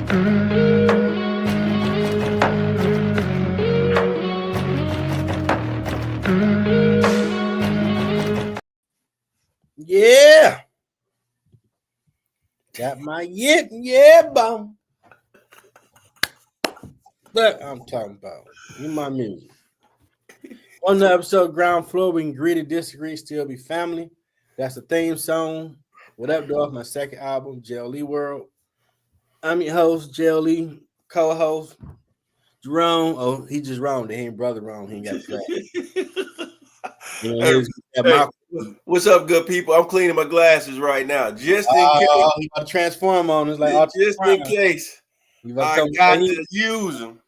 Yeah. Got my yeah, bum. Look, I'm talking about. You my music. On the episode Ground Floor, we can agree to disagree, still be family. That's the theme song. What up, dog? My second album, JLE World. I'm your host, JLE, co-host, Jerome. Oh, he just wrong. He ain't brother wrong. He ain't got the Hey, what's up, good people? I'm cleaning my glasses right now, just in case. He about to transform on us, like just in case. I got to use them.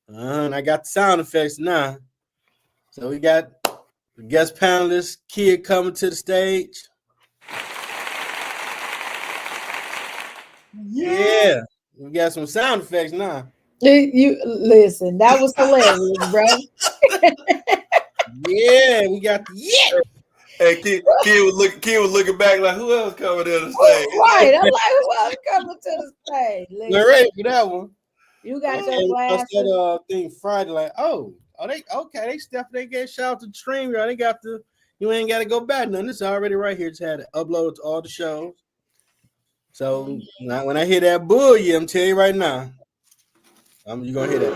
And I got the sound effects now. So we got the guest panelist, Kid, coming to the stage. Yeah. We got some sound effects now. You listen, that was hilarious, bro. Yeah, we got the Hey, Kid was looking back like, who else coming to the stage? Right, I'm like, who else coming to the stage? We're ready for that one. You got your glasses. That thing Friday, like, they okay? They stepped. They get shout out to the stream. They got the. You ain't got to go back. None. This is already right here. Just had to upload to all the shows. So when I hear that bull, I'm telling you right now, you gonna hear that.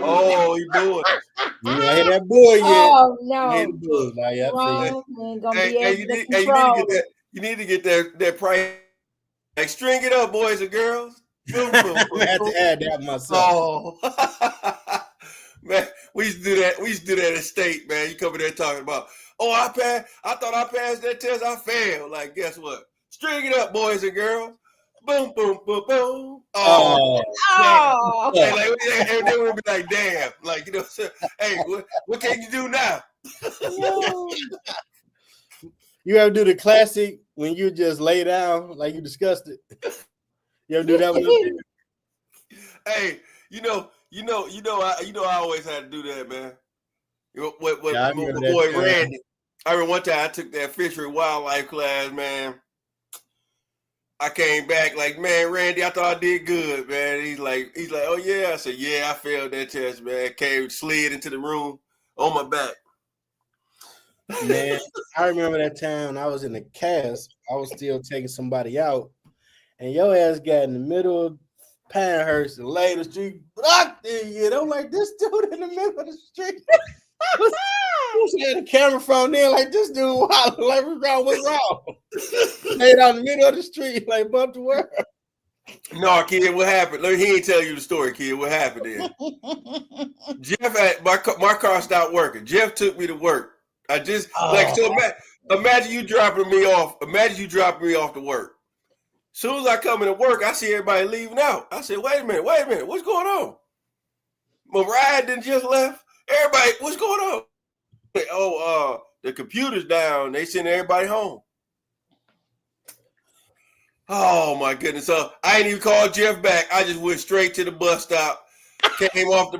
Oh, he doing it. You gonna hear that bull yet? Oh no! You need to get that price. Like, string it up, boys and girls. I had to add that myself. Oh. Man, we used to do that. We used to do that at state, man. You come in there talking about, I thought I passed that test. I failed. Like, guess what? String it up, boys and girls. Boom, boom, boom, boom. Oh. And they would be like, damn. Like, hey, what can you do now? You ever do the classic when you just lay down like you discussed it? You ever do that one? Hey, I always had to do that, man. My boy Randy. I remember one time I took that fishery wildlife class, man. I came back like, man, Randy, I thought I did good, man. He's like, oh yeah. I said, yeah, I failed that test, man. Slid into the room on my back. Man, I remember that time when I was in the cast. I was still taking somebody out, and your ass got in the middle of Pinehurst and laid the street blocked it. I'm like, this dude in the middle of the street. She had a camera phone there, like this dude wild, like what's wrong? Laid out in the middle of the street, like bump the world. No, kid, what happened? He ain't tell you the story, kid. What happened then? Jeff had my car stopped working. Jeff took me to work. Imagine you dropping me off. Imagine you dropping me off to work. Soon as I come into work, I see everybody leaving out. I said, wait a minute, what's going on? My ride didn't just left. Everybody, what's going on? The computer's down. They send everybody home. Oh my goodness. So I ain't even called Jeff back. I just went straight to the bus stop. Came off the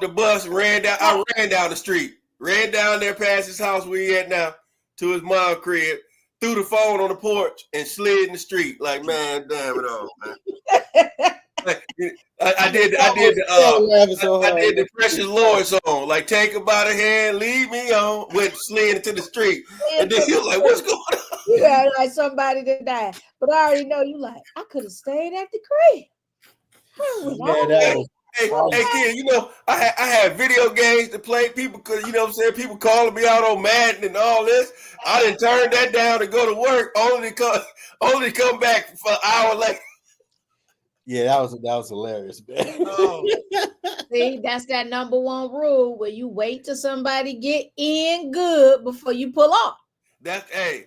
bus, ran down. I ran down the street. Ran down there past his house where he at now to his mom's crib, threw the phone on the porch and slid in the street. Like, man, damn it all, man. I did the Precious Lord song, like take her by the hand, leave me on, went slid into the street, and then he was like, "What's going on?" You got like somebody that died, but I already know you like I could have stayed at the crib. Hey, kid, I had video games to play. People could, people calling me out on Madden and all this. I didn't turn that down to go to work, only to come back for an hour later. Yeah, that was hilarious, man. Oh. See, that's that number one rule where you wait till somebody get in good before you pull off. That's hey.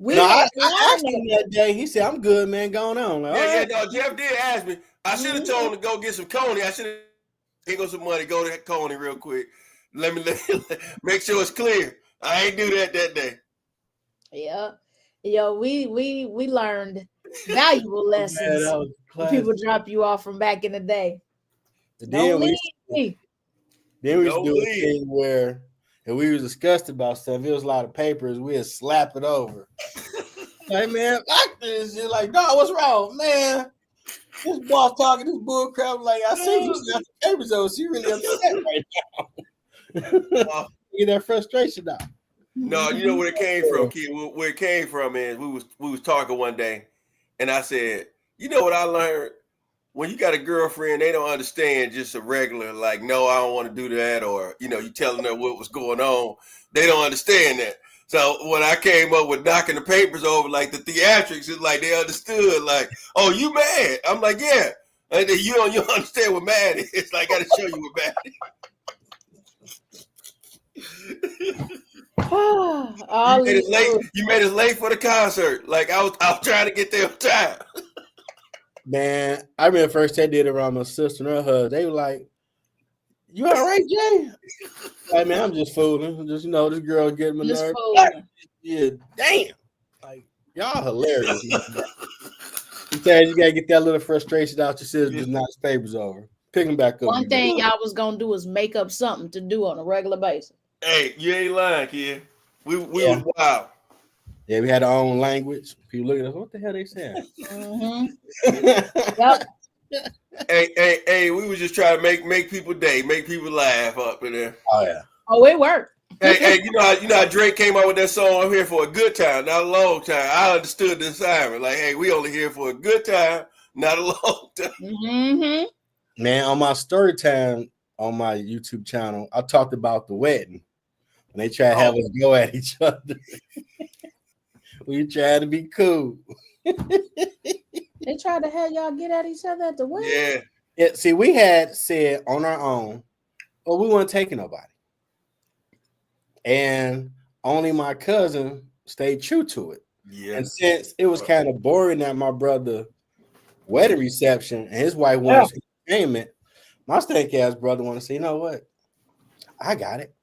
I asked him that day. He said, "I'm good, man. Going on." Like, Jeff did ask me. I should have told him to go get some Coney. I should have. Here goes some money. Go to Coney real quick. Let me make sure it's clear. I ain't do that day. Yeah, we learned valuable lessons. People drop you off from back in the day. Then we used to do a thing where if we was disgusted about stuff, it was a lot of papers, we'd slap it over. Like, man, fuck this shit. Like, dog, what's wrong, man? This boss talking this bull crap. Like, I see you snap the papers over. She really upset right now. Get that frustration out. No, you know where it came from, kid. Where it came from is we was talking one day, and I said, you know what I learned? When you got a girlfriend, they don't understand just a regular, like, no, I don't want to do that, or, you know, you telling her what was going on. They don't understand that. So when I came up with knocking the papers over, like the theatrics, it's like they understood, like, oh, you mad? I'm like, yeah. And then you don't understand what mad is. It's like, I got to show you what mad is. You made us late for the concert. Like, I was trying to get there on time. Man, I remember first they did it around my sister and her husband. They were like, "You all right, Jay?" Like, man, I'm just fooling. Just, you know, this girl getting my nerves. Yeah, damn. Like, y'all hilarious. Sometimes you gotta get that little frustration out your sister. Just knock the papers over. Pick them back up. One thing y'all was gonna do is make up something to do on a regular basis. Hey, you ain't lying, kid. We was wild. Yeah, we had our own language. People look at us, what the hell they saying? Yep. Hey, we was just trying to make people day, make people laugh up in there. Oh yeah. Oh, it worked. Hey, you know how Drake came out with that song, I'm here for a good time, not a long time. I understood the assignment. Like, hey, we only here for a good time, not a long time. Mm-hmm. Man, on my story time on my YouTube channel, I talked about the wedding. When they try to have us go at each other. We try to be cool. They tried to have y'all get at each other at the wedding? Yeah. See, we had said on our own, well, we weren't taking nobody. And only my cousin stayed true to it. Yeah. And since it was kind of boring at my brother's wedding reception and his wife wanted entertainment, my stank ass brother wanted to say, you know what? I got it.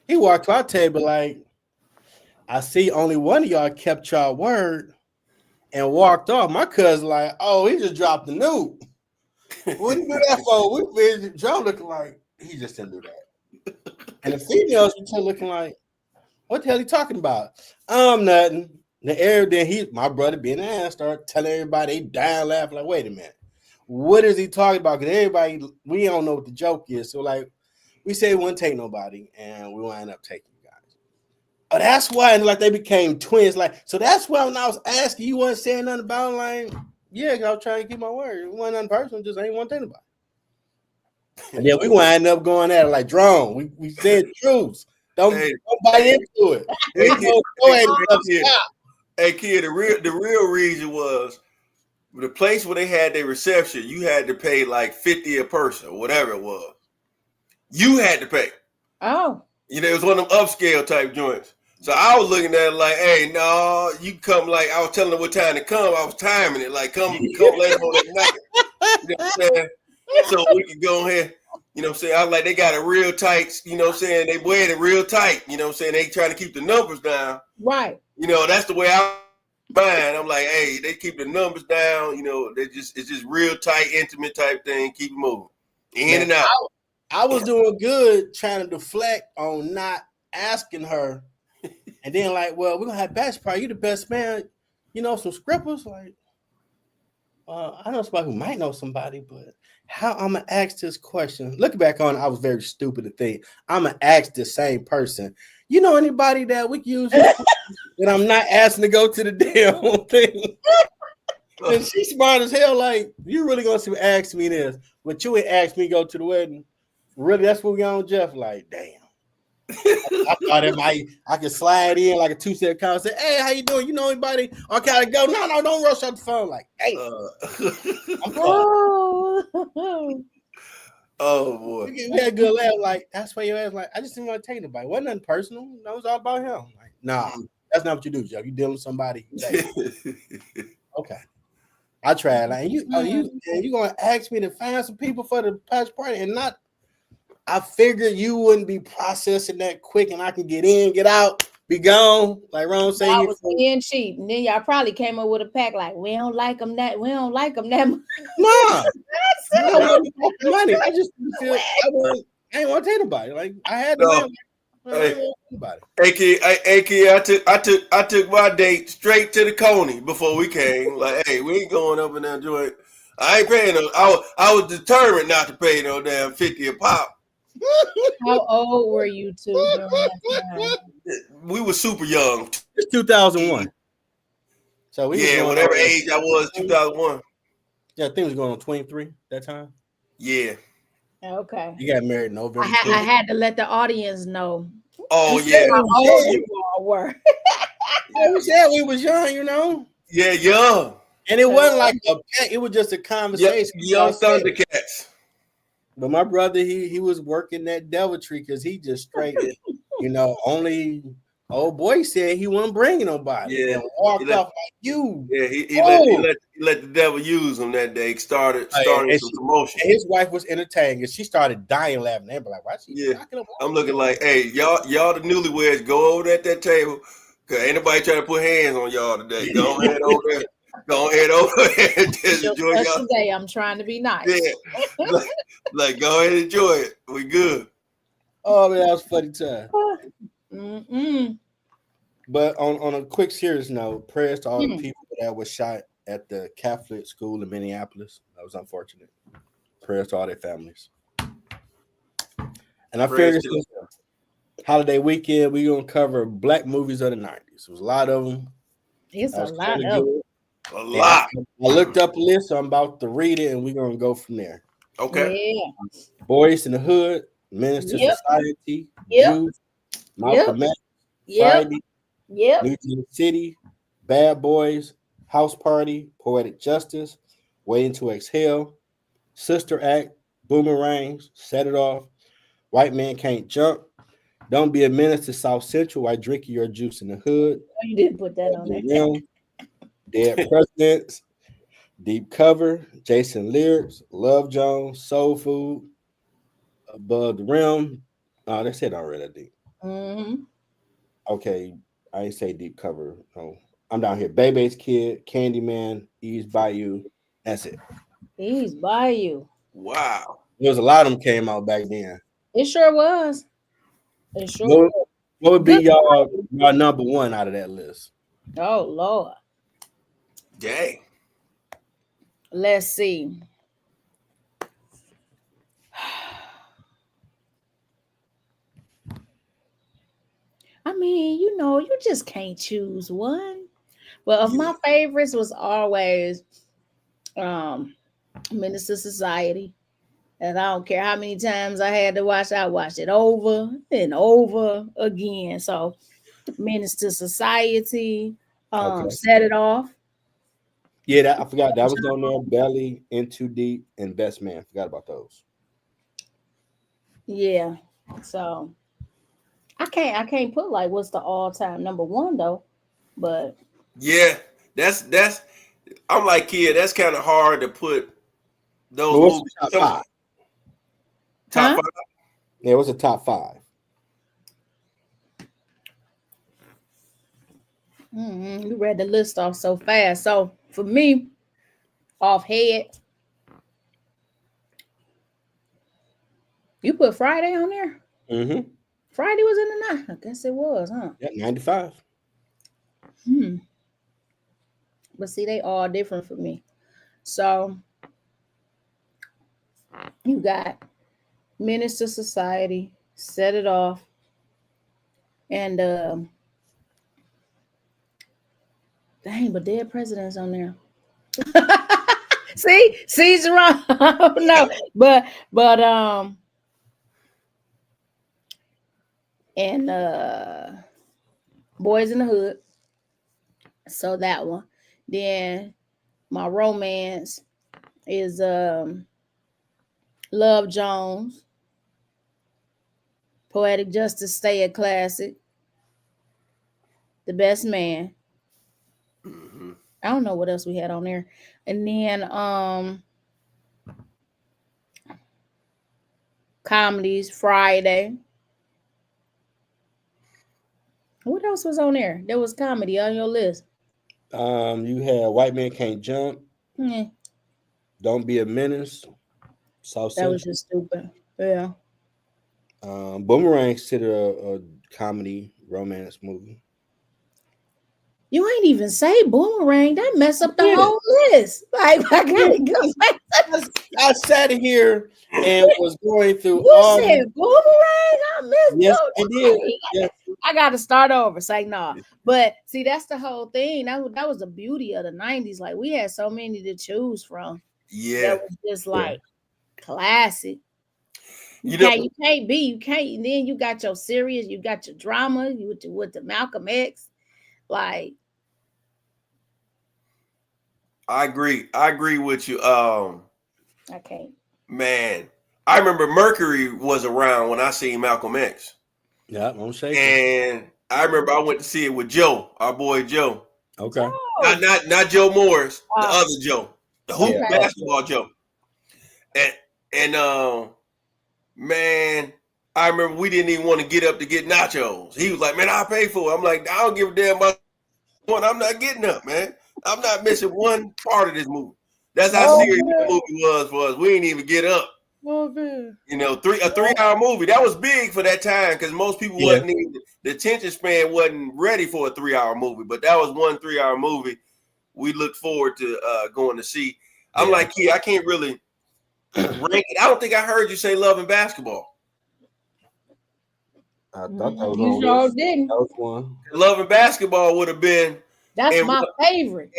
He walked to our table like, I see only one of y'all kept y'all word and walked off. My cousin like, oh, he just dropped the nude. What did you do that for? We Joe looking like he just didn't do that. And the females were looking like, what the hell are you talking about? Nothing. The air then my brother being an ass started telling everybody they dying laughing like, wait a minute. What is he talking about? Because everybody, we don't know what the joke is. So like we said we wouldn't take nobody and we wind up taking. Oh, that's why, and like they became twins. Like, so that's why when I was asking, you wasn't saying nothing about it, like, yeah, I was trying to keep my word. It wasn't nothing personal, just ain't one thing about it. And then we wind up going at it like Jerome. We said truths. Don't bite into it. Hey, kid, the real reason was the place where they had their reception, you had to pay like $50 a person or whatever it was. You had to pay. Oh. You know, it was one of them upscale type joints. So I was looking at it like, hey, no, you come like I was telling them what time to come. I was timing it like come later on that night. You know what I'm saying? So we could go ahead. You know what I'm saying? I was like, they got it real tight. You know what I'm saying? They wear it real tight. You know what I'm saying? They trying to keep the numbers down. Right. You know, that's the way I mind. I'm like, hey, they keep the numbers down. You know, it's just real tight, intimate type thing. Keep it moving in and out. I was doing good trying to deflect on not asking her. And then like, well, we're going to have bachelor party. You the best man. You know, some scrippers. Like, I know somebody who might know somebody, but how I'm going to ask this question. Looking back on it, I was very stupid to think. I'm going to ask the same person. You know anybody that we can use that I'm not asking to go to the damn thing? And she's smart as hell. Like, you really going to ask me this, but you ain't ask me to go to the wedding. Really, that's what we on, Jeff. Like, damn. I thought I could slide in like a 2-step call and say, hey, how you doing? You know anybody? I gotta go. No, don't rush out the phone. Like, hey. Oh boy. We had a good laugh. Like, that's why your ass like, I just didn't want to take nobody. It wasn't nothing personal. That was all about him. Like, nah, that's not what you do, Jeff. You dealing with somebody. Okay. I tried. Like, you gonna ask me to find some people for the bachelor party and not. I figured you wouldn't be processing that quick, and I can get in, get out, be gone. Like Ron said, I was being cheap, and then y'all probably came up with a pack like, we don't like them that much. Nah, money. I just feel I ain't want to take nobody. Like I had to. Hey kid, I took my date straight to the Coney before we came. Like, hey, we ain't going up in that joint. I ain't paying no. I was determined not to pay no damn 50 a pop. How old were you two during that time? We were super young. It's 2001. So we was going whatever on, age I was, 2001. Yeah, I think it was going on 23 that time. Yeah. Okay. You got married in November. I had to let the audience know. Oh yeah. How old you all were. Yeah, we said we was young, you know. Yeah, young. And it wasn't like it was just a conversation. Young Thundercats. But my brother, he was working that deviltry because he just straight, only old boy said he wasn't bringing nobody. Yeah, and walked off like you. Yeah, he let the devil use him that day. Started some commotion. And his wife was entertaining, and she started dying laughing. They were like, "Why she knocking him off?" I'm looking like, hey, y'all the newlyweds, go over at that table. Cause ain't nobody trying to put hands on y'all today. Go ahead over there. Go ahead over there and just enjoy y'all. Today I'm trying to be nice. Yeah. like go ahead and enjoy it. We good. Oh man, that was funny time. Mm-mm. But on a quick serious note, prayers to all the people that were shot at the Catholic school in Minneapolis. That was unfortunate. Prayers to all their families. And I figured this holiday weekend we're gonna cover black movies of the 90s. There was a lot of them. It's a lot of them. A lot. I looked up a list, so I'm about to read it, and we're gonna go from there. Okay. Yeah. Boys in the Hood, Menace to Society, Juice, Malcolm X, Friday, New York City, Bad Boys, House Party, Poetic Justice, Waiting to Exhale, Sister Act, Boomerangs, Set It Off, White Man Can't Jump, Don't Be a Menace to South Central while drinking your juice in the hood. You didn't put that on there. Dead Presidents, Deep Cover, Jason Lyrics, Love Jones, Soul Food, Above the Rim. Oh, that's it already, I think. Mm-hmm. Okay, I ain't say Deep Cover. No, I'm down here. Baby's Kid, Candyman, Ease by You. That's it. Ease by You. Wow. There was a lot of them came out back then. It sure was. It sure was. What would be y'all number one out of that list? Oh Lord. Dang. Let's see. I mean, you just can't choose one. But of my favorites was always Menace to Society. And I don't care how many times I had to watch, I watched it over and over again. So Menace to Society, Set It Off. Yeah, I forgot that was on there. Belly, In Too Deep, and Best Man. Forgot about those. Yeah. So I can't put like what's the all-time number one though. But yeah, that's I'm like, kid, that's kind of hard to put those movies. Top five. Top five? Yeah, it was a top five. You read the list off so fast. So for me, off head, you put Friday on there? Mm-hmm. Friday was in the 9. I guess it was, huh? Yeah, 95. But see, they all different for me. So you got Menace to Society, Set It Off, and dang, but Dead Presidents on there. see, Jerome. No, but and Boys in the Hood. So that one. Then my romance is Love Jones, Poetic Justice, Stay a Classic, The Best Man. Mm-hmm. I don't know what else we had on there. And then comedies, Friday. What else was on there? There was comedy on your list. You had White Man Can't Jump. Don't Be a Menace. South Central. That was just stupid. Yeah. Boomerang considered a comedy romance movie. You ain't even say Boomerang. That mess up the whole list. Like I gotta go back. I sat here and was going through You all. said Boomerang. I missed. Yes, I did. Yes. I got to start over. It's like, nah. But see, that's the whole thing. That was the beauty of the 90s. Like, we had so many to choose from. Yeah. That was just like classic. You can't. And then you got your serious, you got your drama, you with the Malcolm X. Like, I agree with you. I can't. Man, I remember Mercury was around when I seen Malcolm X. Yeah, I'm shaking. And I remember I went to see it with Joe, our boy Joe. Okay. Oh. Not Joe Morris, the other Joe, the hoop basketball Joe. And man, I remember we didn't even want to get up to get nachos. He was like, "Man, I'll pay for it." I'm like, "I don't give a damn about one. I'm not getting up, man. I'm not missing one part of this movie." That's how serious the movie was for us. We didn't even get up. Oh, man. You know, a 3-hour movie. That was big for that time because most people wasn't even, the attention span wasn't ready for a 3-hour movie. But that was one 3-hour movie we looked forward to going to see. I'm like, I can't really rank it. I don't think I heard you say Love and Basketball. I thought that was you sure didn't. That was one. Love and Basketball would have been. That's my favorite.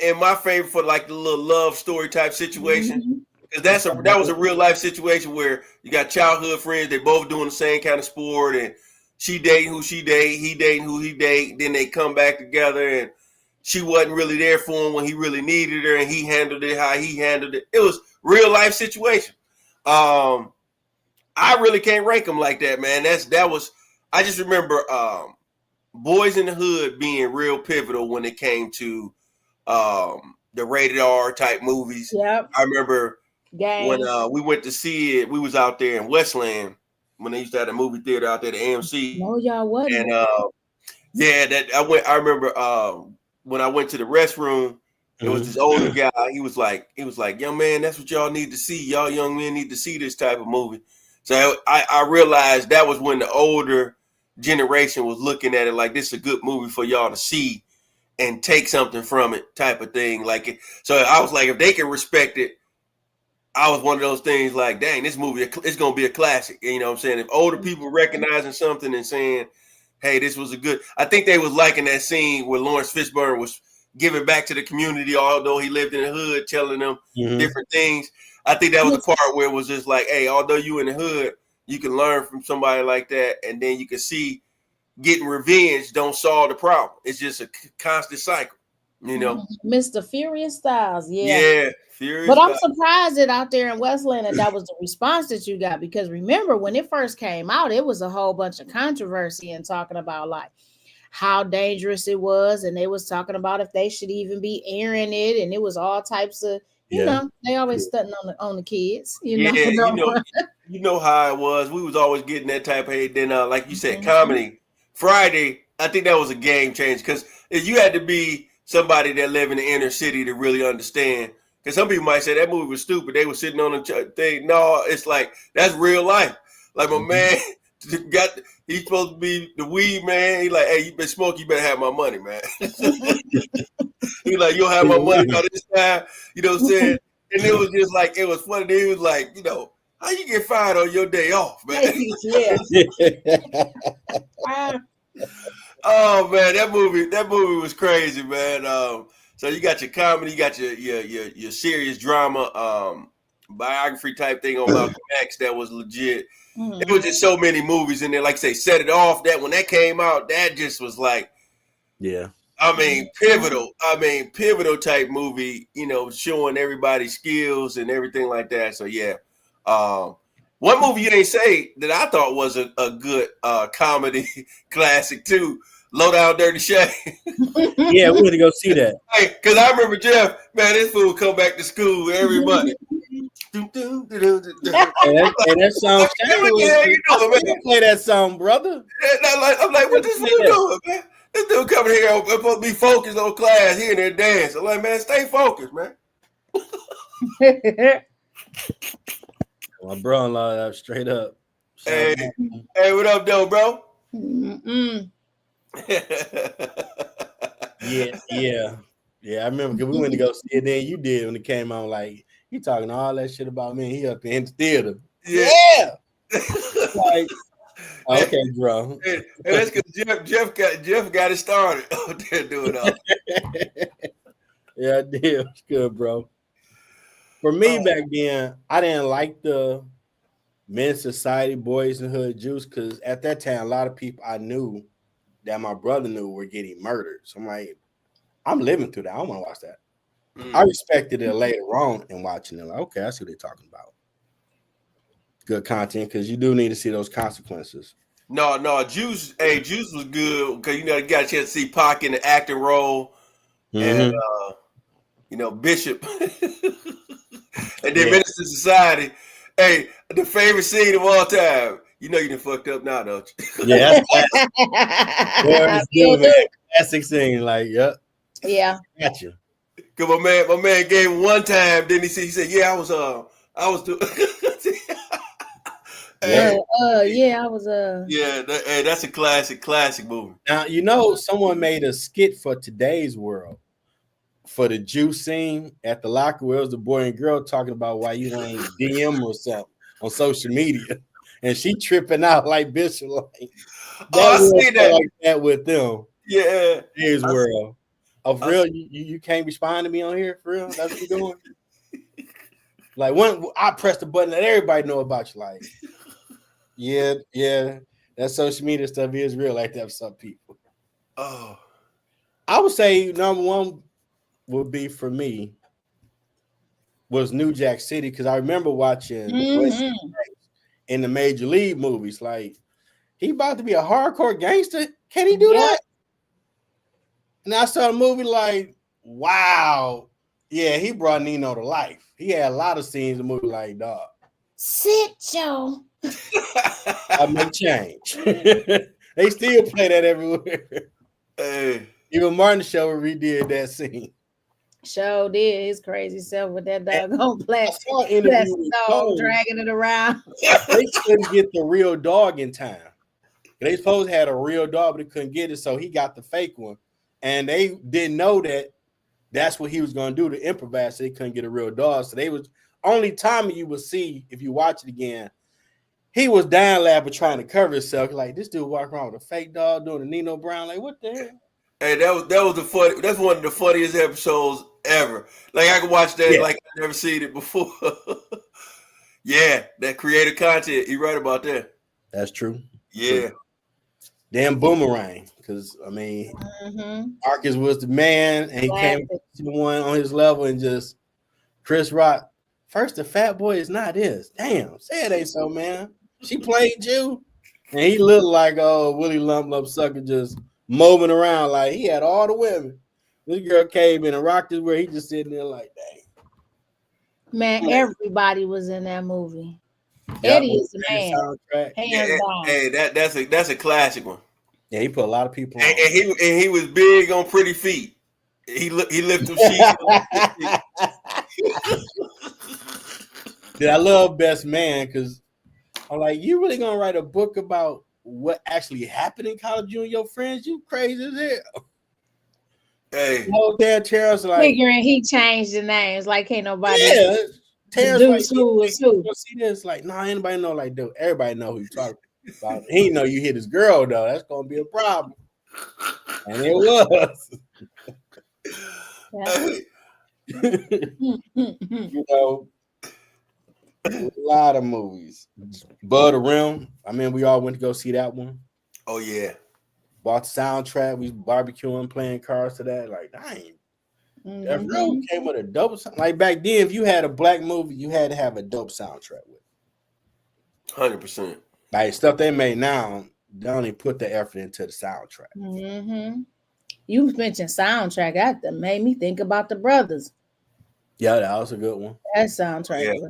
And my favorite for like the little love story type situation. Because that was a real life situation where you got childhood friends, they both doing the same kind of sport, and she dating who she date, he dating who he date. Then they come back together, and she wasn't really there for him when he really needed her, and he handled it how he handled it. It was real life situation. I really can't rank them like that, man. I just remember Boys in the Hood being real pivotal when it came to the rated R type movies. Yep. I remember when we went to see it, we was out there in Westland when they used to have a movie theater out there, the AMC. No, y'all wasn't. And I remember when I went to the restroom, there was this older guy. He was like, "Young man, that's what y'all need to see. Y'all young men need to see this type of movie." So I realized that was when the older generation was looking at it like, this is a good movie for y'all to see and take something from it type of thing. Like, so I was like, if they can respect it, I was one of those things like, dang, this movie, it's going to be a classic. You know what I'm saying? If older people recognizing something and saying, hey, this was I think they was liking that scene where Lawrence Fishburne was giving back to the community, although he lived in the hood, telling them different things. I think that was the part where it was just like, hey, although you in the hood, you can learn from somebody like that. And then you can see getting revenge don't solve the problem. It's just a constant cycle, you know? Mr. Furious Styles. Yeah. Furious but I'm Styles. surprised that out there in Westland that was the response that you got, because remember when it first came out, it was a whole bunch of controversy and talking about like how dangerous it was. And they was talking about if they should even be airing it. And it was all types of, you know, they always stunting on the kids. You know how it was. We was always getting that type of hate. Then, like you said, comedy Friday. I think that was a game change because you had to be somebody that live in the inner city to really understand. Because some people might say that movie was stupid. They were sitting on the thing. No, it's like that's real life. Like my man he's supposed to be the weed man. He like, hey, you been smoking, you better have my money, man. He like, you'll have my money by this time. You know what I'm saying? And it was just like, it was funny. He was like, you know, how you get fired on your day off, man? Oh man, that movie was crazy, man. So you got your comedy, you got your serious drama, biography type thing on Malcolm X that was legit. It was just so many movies in there. Like I say, Set It Off. That when that came out, that just was like, pivotal type movie. You know, showing everybody's skills and everything like that. So yeah. One movie you didn't say that I thought was a good comedy classic too, Low Down Dirty Shame. Yeah, we had to go see that. Hey, because I remember Jeff, man, this fool come back to school every Monday. And that song, you play that song, brother. I'm like, what this fool doing, man? This dude coming here, I'm supposed to be focused on class, here and there dance. I'm like, man, stay focused, man. My brother-in-law, straight up. Hey, what up, though, bro? Yeah. I remember because we went to go see it. Then you did when it came out. Like he talking all that shit about me. He up in the theater. Yeah. Like okay, bro. And that's because Jeff got it started out there doing all. Yeah, I did. It was good, bro. For me back then, I didn't like the Men's Society, Boys in the Hood juice because at that time, a lot of people I knew that my brother knew were getting murdered. So I'm like, I'm living through that. I don't want to watch that. I respected it later on and watching it. Like, okay, I see what they're talking about. Good content because you do need to see those consequences. No, Juice was good because you got a chance to see Pac in the acting role, and Bishop, and then Minister Society. Hey, the favorite scene of all time. You know you done fucked up now, don't you? Yeah, that's classic scene. Like, yep. Yeah. Gotcha. Cause my man gave him one time. Then he said, "Yeah, I was doing." Yeah, I was that's a classic movie. Now someone made a skit for Today's World for the Juice scene at the locker where it was the boy and girl talking about why you ain't DM or something on social media, and she tripping out like Bishop. Like, I see that like that with them. Yeah, Today's World. Oh, for real? You can't respond to me on here for real? That's what you doing? Like when I press the button that everybody know about you, like. Yeah, that social media stuff is real like that for some people. Oh, I would say number one would be for me was New Jack City because I remember watching in the Major League movies. Like he about to be a hardcore gangster. Can he do that? And I saw the movie like, wow, yeah, he brought Nino to life. He had a lot of scenes in the movie like, dog. Sit, Joe. I make change. They still play that everywhere. Hey. Even Martin show redid that scene. Show did his crazy self with that doggone plastic dog dragging it around. They couldn't get the real dog in time. They supposed to have a real dog, but they couldn't get it, so he got the fake one. And they didn't know that that's what he was going to do to improvise, so they couldn't get a real dog. So they was only time you would see if you watch it again. He was down laughing trying to cover himself. Like this dude walking around with a fake dog doing a Nino Brown. Like what the hell? Hey, that was the funny. That's one of the funniest episodes ever. Like I could watch that like I never seen it before. Yeah, that creative content. You're right about that. That's true. Yeah. Damn Boomerang, because I mean, Marcus was the man, and he came to one on his level, and just Chris Rock. First, the fat boy is not his. Damn, say it ain't so, man. She played you, and he looked like Willie Lump sucker just moping around like he had all the women. This girl came in and rocked his where he just sitting there like, dang. Man, everybody was in that movie. Eddie is the man. Hands down. Hey, that's a classic one. Yeah, he put a lot of people on. And he was big on pretty feet. He lifted them sheets. Dude, I love Best Man because I'm like, you really gonna write a book about what actually happened in college, you and your friends? You crazy as hell. Hey, Terrence like figuring he changed the names like ain't nobody. Yeah, Terrence like who was who. See this like, nah, anybody know like, dude, everybody know who you talking about. He know you hit his girl though. That's gonna be a problem, and it was. You know. A lot of movies. Bud Rim. I mean, we all went to go see that one. Oh yeah. Bought the soundtrack. We barbecuing, playing cards to that. Like, dang. That real came with a dope. Like back then, if you had a black movie, you had to have a dope soundtrack with. 100%. Like stuff they made now, they only put the effort into the soundtrack. You mentioned soundtrack. That made me think about the brothers. Yeah, that was a good one. That soundtrack. Yeah.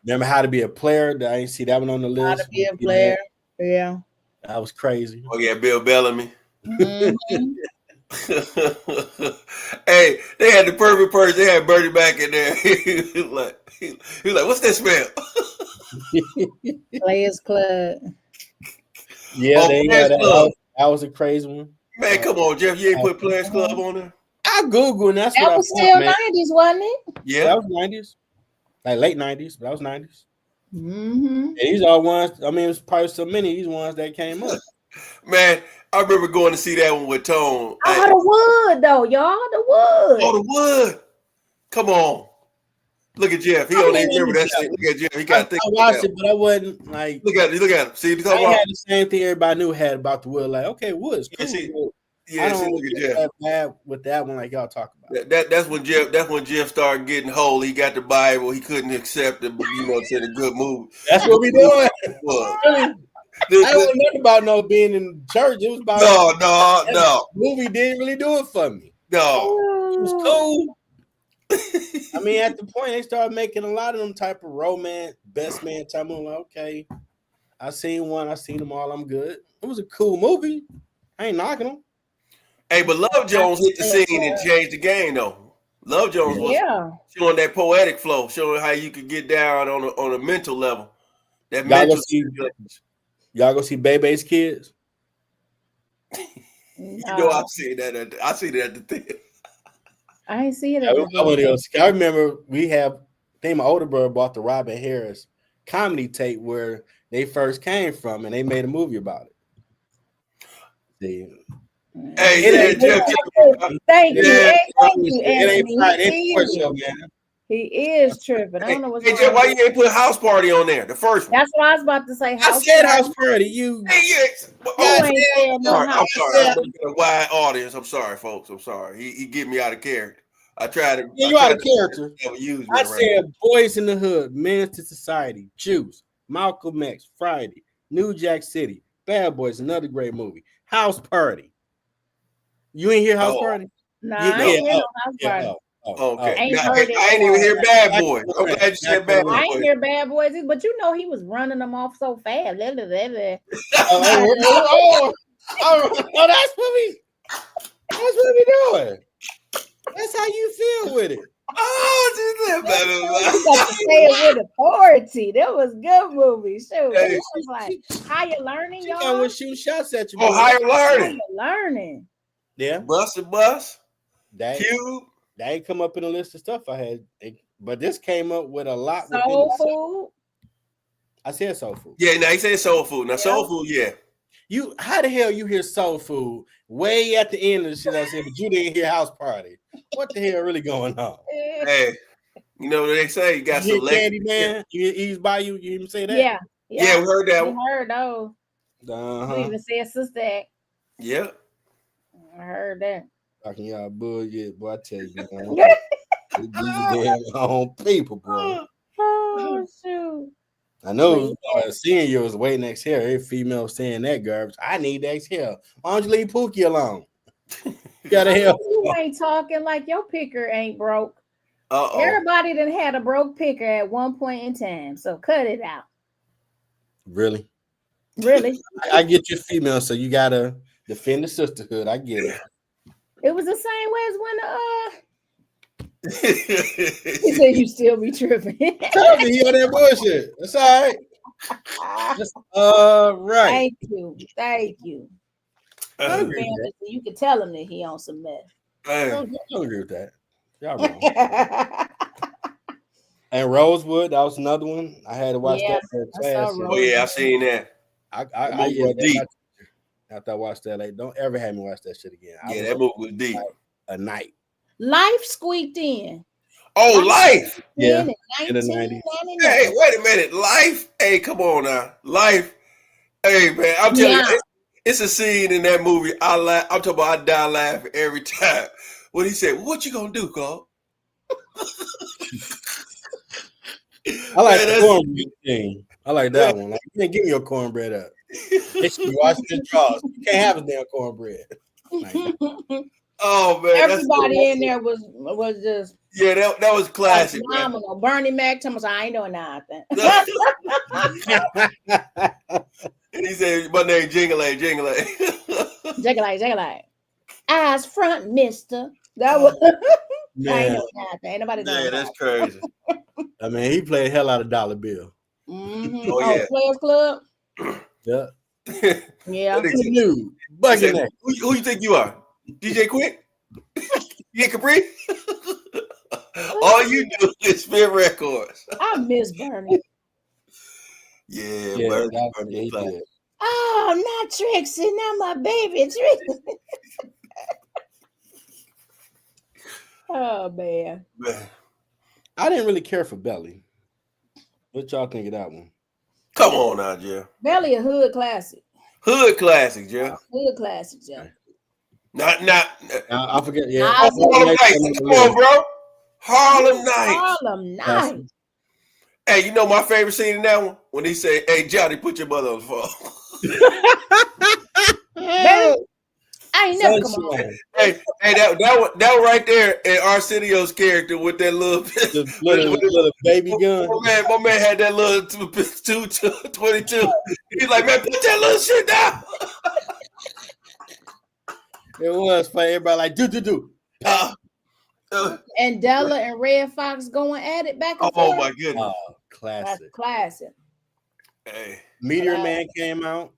Remember How to Be a Player? I didn't see that one on the list. How to Be a Player. Yeah. That was crazy. Oh yeah, Bill Bellamy. Hey, they had the perfect person. They had Bertie back in there. he was like, what's that smell? Players Club. Yeah, that was a crazy one. Man, come on, Jeff. You ain't put Players Club on there? I Google and that's That what was I still found, man. 90s, wasn't it? Yeah. That was 90s. Like late 90s, but that was 90s. Mm-hmm. Yeah, these are ones, I mean, it's probably so many of these ones that came up. Man, I remember going to see that one with Tone. Oh, the wood, though, y'all. The wood. Oh, the wood. Come on. Look at Jeff. He don't even remember that shit. Look at Jeff. He got to think I about watched it, but I wasn't like. Look at him. See, you I talking about? had the same thing everybody knew had about the wood. Like, okay, wood's cool. Yeah, see, look at Jeff. Bad with that one, like y'all talk about. That's when Jeff started getting holy. He got the Bible. He couldn't accept it, but said a good movie. That's what we doing. I don't know nothing about no being in church. It was about no. Movie didn't really do it for me. No, it was cool. I mean, at the point they started making a lot of them type of romance, best man type movie. Like, okay, I seen one, I seen them all. I'm good. It was a cool movie. I ain't knocking them. Hey, but Love Jones hit the scene and changed the game, though. Love Jones was showing that poetic flow, showing how you could get down on a mental level. That y'all go see Bebe's Kids? You know, I seen that at the theater. I ain't see it. I remember I think my older brother bought the Robin Harris comedy tape where they first came from, and they made a movie about it. See. Hey, Jeff. Thank you. It ain't Friday. He is tripping. I don't know what's Hey, Jeff, why you ain't put House Party on there? The first one. That's what I was about to say. I said House Party. You. I'm sorry. I'm looking at a wide audience. I'm sorry, folks. I'm sorry. He get me out of character. I tried to. Yeah, you out of character. I said Boys in the Hood, Menace to Society, Juice, Malcolm X, Friday, New Jack City, Bad Boys, another great movie. House Party. You ain't hear House Party? No, I ain't hear House Party. Okay. I ain't even hear Bad Boys. I'm glad you said Bad Boys. I ain't hear Bad Boys, but you know he was running them off so fast. Oh, that's what we doing. That's how you feel with it. Oh, you got to say it with authority. That was good movie. Shoot, it was like higher learning, y'all. Was shooting shots at you. Oh, higher learning. Higher learning. Yeah. Bus. Cube. That ain't come up in a list of stuff I had, but this came up with a lot. Soul food. I said soul food. Yeah, now he said soul food. Now soul food, yeah. How the hell you hear soul food way at the end of the shit I said, but you didn't hear House Party? What the hell really going on? Hey, you know what they say? You got some Candy Man. He's by you. You even say that? Yeah, we heard that. We heard those. We even said Sister Act. Yeah, I heard that. Talking y'all bullshit, boy. I tell you, man. These damn own people, boy. Oh shoot! I know seeing you was waiting to exhale. Every female saying that garbage. I need to exhale. Why don't you leave Pookie alone? You gotta help. You ain't talking like your picker ain't broke. Everybody done had a broke picker at one point in time, so cut it out. Really? I get your female, so you gotta defend the sisterhood. I get it. It was the same way as when he said you still be tripping. Tell me he on that bullshit. That's all right. That's all right. Thank you. You can tell him that he on some meth. I don't agree with that. Y'all wrong. And Rosewood, that was another one. I had to watch that for class. Oh yeah, I seen that. I yelled deep. After I watched that, like, don't ever have me watch that shit again. That movie was deep. A night. Life squeaked in. Oh, Life. Yeah. In the 90s. Hey, wait a minute. Life. Hey, come on now. Life. Hey, man, I'm telling you, it's a scene in that movie. I'm talking about I die laughing every time. When he said, "What you gonna do, Carl?" I like the cornbread thing. I like that one. Like, you can't give me your cornbread up. You watch the draws. You can't have a damn cornbread. Like, oh man, everybody in there was just that was classic. Phenomenal. Man. Bernie Mac told us I ain't doing nothing. And he said, "My name Jingle." Jingle. Eyes front, mister. That was I ain't doing nothing. Ain't nobody doing that's crazy. I mean, he played hell out of Dollar Bill. Mm-hmm. Oh, yeah. Players Club. Yeah. Yeah. New bugging that. Who you think you are? DJ Quick? Yeah, Capri? All you do is spin records. I miss Bernie. Yeah, Yeah, Bernie he class. did. Oh, not Trixie, not my baby Trixie. Oh man. I didn't really care for Belly. What y'all think of that one? Come on now, Jeff. Belly a hood classic. Hood classic, Jeff. Hood classic, Jeff. Not. I forget. Yeah, Harlem Nights. Come on, bro. Harlem Nights. Harlem Nights. Hey, you know my favorite scene in that one? When he say, "Hey, Johnny, put your mother on the phone." Baby, I ain't never come on. Hey, that right there in Arsenio's character with that little baby gun. My man had that little 22. He's like, man, put that little shit down. It was for everybody like do. And Della and Red Fox going at it back and forth. Oh my goodness. Oh, classic. That's classic. Hey. Meteor Man came out.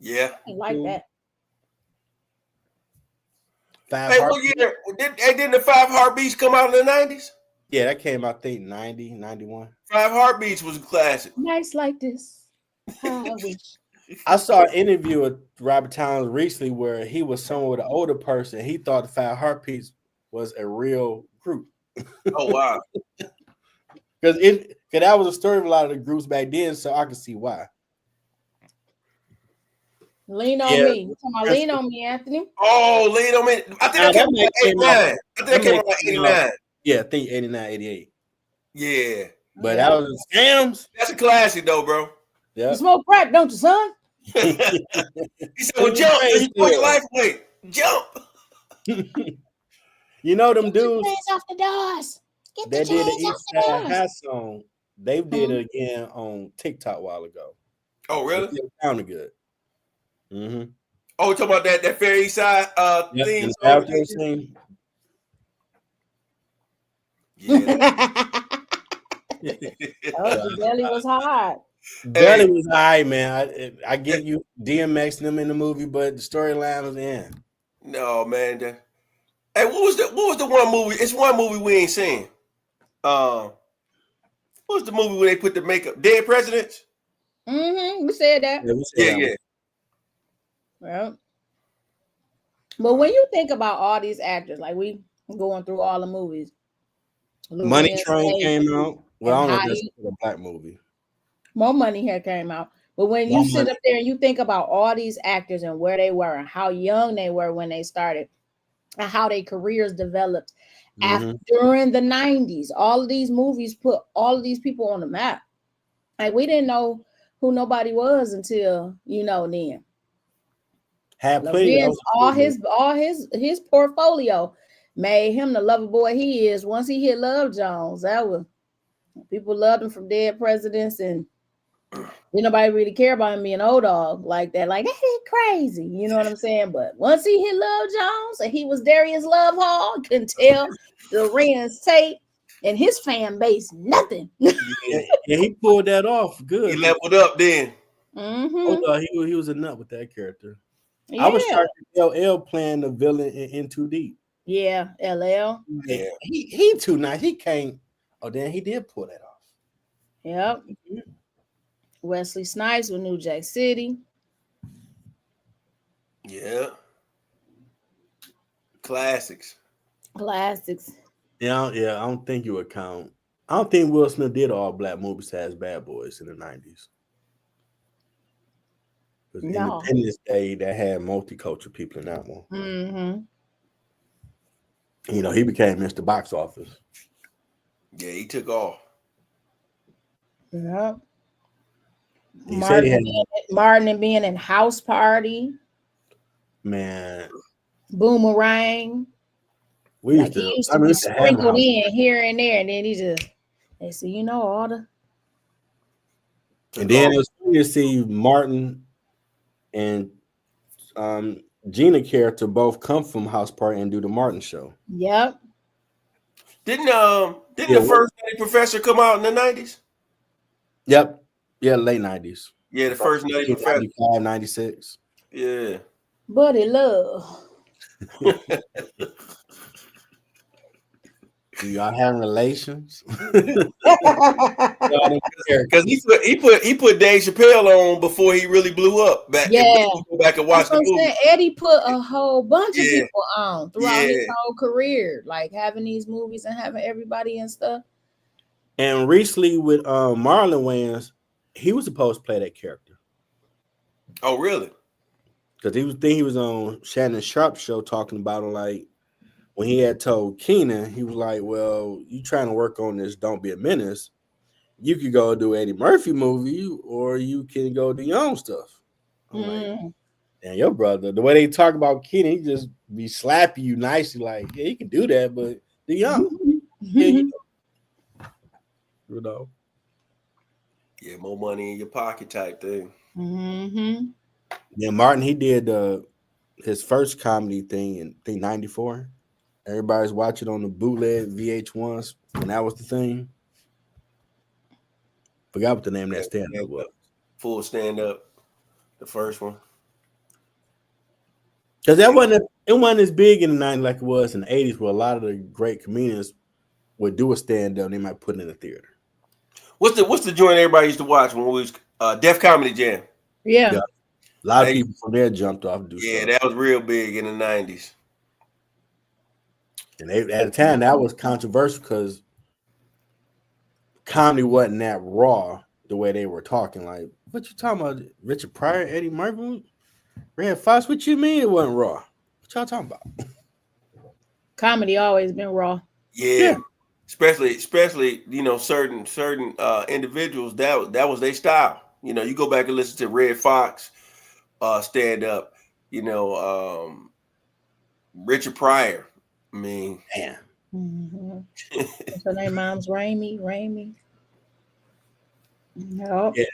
Yeah. I like that. What year? Didn't the 5 Heartbeats come out in the 90s? Yeah, that came out, I think, 90, 91. 5 Heartbeats was a classic. Nice like this. I wish. I saw an interview with Robert Towns recently where he was somewhere with an older person. He thought the 5 Heartbeats was a real group. Oh, wow. Because that was a story of a lot of the groups back then, so I can see why. Lean on me. Come on, lean on me, Anthony. Oh, lean on me. I think that came out 89. Yeah, I think 89, 88. Yeah. But that was scams. That's a classic, though, bro. Yeah. You smoke crack, don't you, son? He said, well, jump. You put your life away. Jump. You know them Get your dudes hands off the doors. Get that the did the chains off East the Side doors. High song. They did it again on TikTok a while ago. Oh, really? It sounded good. Mm-hmm. Oh, we're talking about that Fair East Side theme song. Yeah. The belly was hard. Belly was all right, man. I get you DMX them in the movie, but the storyline was in. No, man. Hey, what was the one movie? It's one movie we ain't seen. What was the movie where they put the makeup? Dead Presidents? Mm-hmm. We said that. Yeah. Well, but when you think about all these actors, like we going through all the movies. Money Train came out. Well, I don't know if that's a black movie. More Money had came out. But when you sit up there and you think about all these actors and where they were and how young they were when they started and how their careers developed during the 90s, all of these movies put all of these people on the map. Like we didn't know who nobody was until, then. Had plenty all his portfolio made him the lover boy he is. Once he hit Love Jones, that was people loved him from Dead Presidents, and nobody really care about him being old dog like that. Like that ain't crazy, you know what I'm saying? But once he hit Love Jones and he was Darius Love Hall, couldn't tell the Ren's Tate and his fan base nothing. Yeah, he pulled that off good. He leveled up then. He was a nut with that character. Yeah. I was shocked at LL playing the villain in Too Deep. Yeah, LL. Yeah, he too nice. He can't. Oh, then he did pull that off. Yep. Wesley Snipes with New Jack City. Yeah. Classics. Yeah, I don't think you would count. I don't think Will Smith did all black movies as Bad Boys in the 90s. No. Independence Day that had multicultural people in that one. Mm-hmm. He became Mr. Box Office. Yeah, he took off. Yeah. Martin being in House Party. Man. Boomerang. We used to be sprinkled in here and there, and then they say, all the. And then it was funny to see Martin and Gina character both come from House Party and do the Martin show. Yep. Didn't the first Nutty Professor come out in the 90s? Yep. Yeah, late 90s. Yeah, the first Nutty Professor. 95, 96. Yeah. Buddy Love. Do y'all have relations? Because he put Dave Chappelle on before he really blew up. Yeah. Go back and watch That's the what I'm movie. saying. Eddie put a whole bunch of Yeah. people on throughout his Yeah. whole career, like having these movies and having everybody and stuff. And recently with Marlon Wayans, he was supposed to play that character. Oh, really? Because he was on Shannon Sharp's show talking about him, like when he had told Keenan, he was like, well, you trying to work on this Don't Be a Menace. You could go do Eddie Murphy movie or you can go do your own stuff. I'm like, and your brother, the way they talk about Keenan, he just be slapping you nicely, like, yeah, you can do that, but do your own. Yeah, you know. Yeah, more money in your pocket type thing. Mm-hmm. Yeah, Martin, he did his first comedy thing in I think 94. Everybody's watching on the bootleg VH1s when that was the thing. Forgot what the name of that stand-up was. Full stand-up, the first one. Because it wasn't as big in the 90s like it was in the 80s, where a lot of the great comedians would do a stand-up and they might put it in the theater. What's the joint everybody used to watch when we was Def Comedy Jam? Yeah. A lot of people from there jumped off and do stuff. That was real big in the 90s. And at the time, that was controversial because comedy wasn't that raw the way they were talking. Like, what you talking about? Richard Pryor, Eddie Murphy, Red Fox? What you mean it wasn't raw? What y'all talking about? Comedy always been raw. Yeah. Especially certain individuals that was their style. You go back and listen to Red Fox stand up. Richard Pryor. I mean, damn. Mm-hmm. What's her name? Mom's Raimi. Nope. Yeah.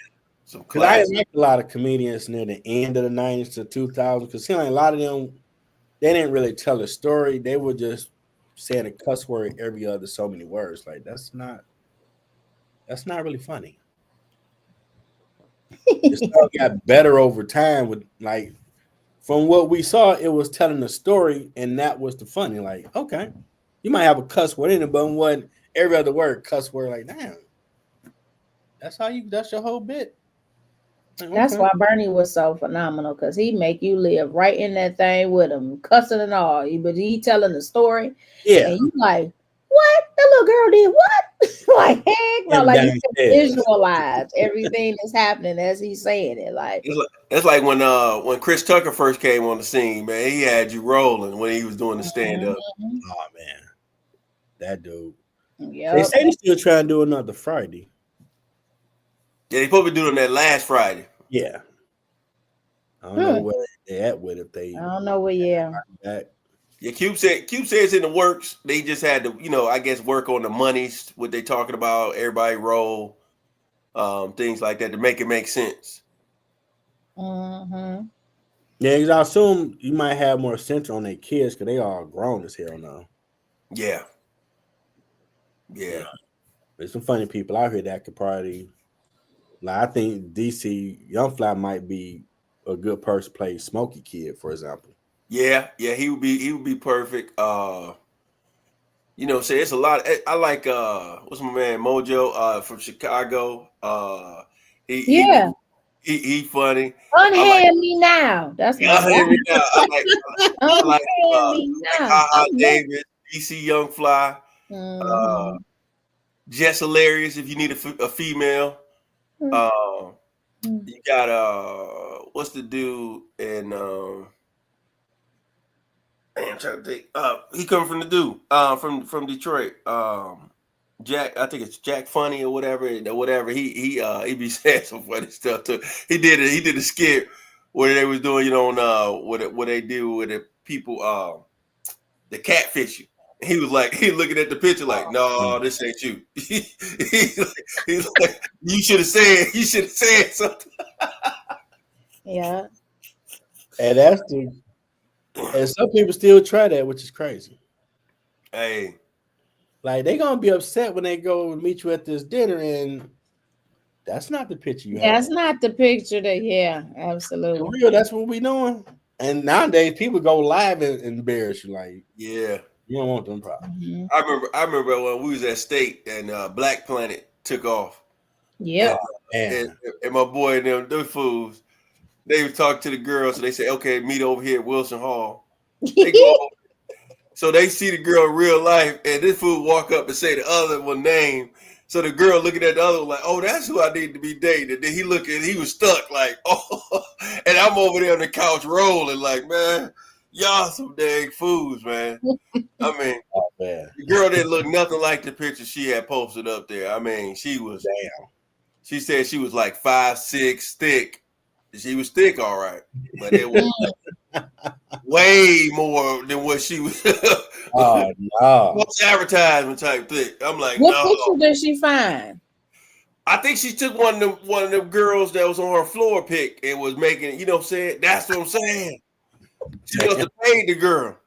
Because I like a lot of comedians near the end of the 90s to 2000s. Because like a lot of them, they didn't really tell a story. They were just saying a cuss word every other so many words. Like that's not really funny. It still got better over time with like from what we saw, it was telling the story, and that was the funny. Like, okay, you might have a cuss word in it, but when every other word cuss word, like, damn, that's your whole bit. Like, that's why Bernie was so phenomenal, because he make you live right in that thing with him, cussing and all. But he telling the story, and you like, what? That little girl did what? Like, heck no, like you can visualize everything that's happening as he's saying it. Like it's like when Chris Tucker first came on the scene, man, he had you rolling when he was doing the stand-up. Oh man, that dude. Yep. They say they're still trying to do another Friday. Yeah, they probably doing that last Friday. Yeah. I don't know where they're at with it. I don't know where. Yeah. Yeah, Cube said it's in the works. They just had to, I guess, work on the monies, what they talking about, everybody roll, things like that to make it make sense. Mm-hmm. Yeah, because I assume you might have more censor on their kids because they all grown as hell now. Yeah. Yeah. There's some funny people out here that could probably, like, I think DC Young Fly might be a good person to play Smokey Kid, for example. Yeah, he would be perfect. Say it's a lot. I like what's my man Mojo from Chicago. He funny. Unhand me now. That's Unhand me now. I like me now. Davis, DC Young Fly. Jess Hilarious if you need a female. You got what's the dude and I'm trying to think. He come from the dude from Detroit. Jack, I think it's Jack Funny or whatever. He be saying some funny stuff too. He did a skit where they was doing what they do with the people the catfish you. He was like, he looking at the picture like, no, this ain't you. he's like, you should have said something. Yeah. And some people still try that, which is crazy. Hey. Like, they gonna be upset when they go meet you at this dinner and That's not the picture you have. That's not the picture that. Yeah, For absolutely. real, that's what we doing. And nowadays, people go live and embarrass you. Like, Yeah. you don't want them problems. Mhm. I remember when we was at State and Black Planet took off. Yep. And my boy and them fools, they would talk to the girls. So they say, okay, meet over here at Wilson Hall. They go over. So they see the girl in real life, and this fool walk up and say the other one name. So the girl looking at the other one like, oh, that's who I need to be dating. And then he looking, he was stuck like, oh. And I'm over there on the couch rolling like, man, y'all some dang fools, man. I mean, the girl didn't look nothing like the picture she had posted up there. I mean, she was, she said she was like 5'6" thick. She was thick, all right. But it was way more than what she was. Oh, no. Most advertisement type thick. I'm like, What no. picture did she find? I think she took one of them girls that was on her floor pick and was making it, you know what I'm saying? That's what I'm saying. She must have paid the girl.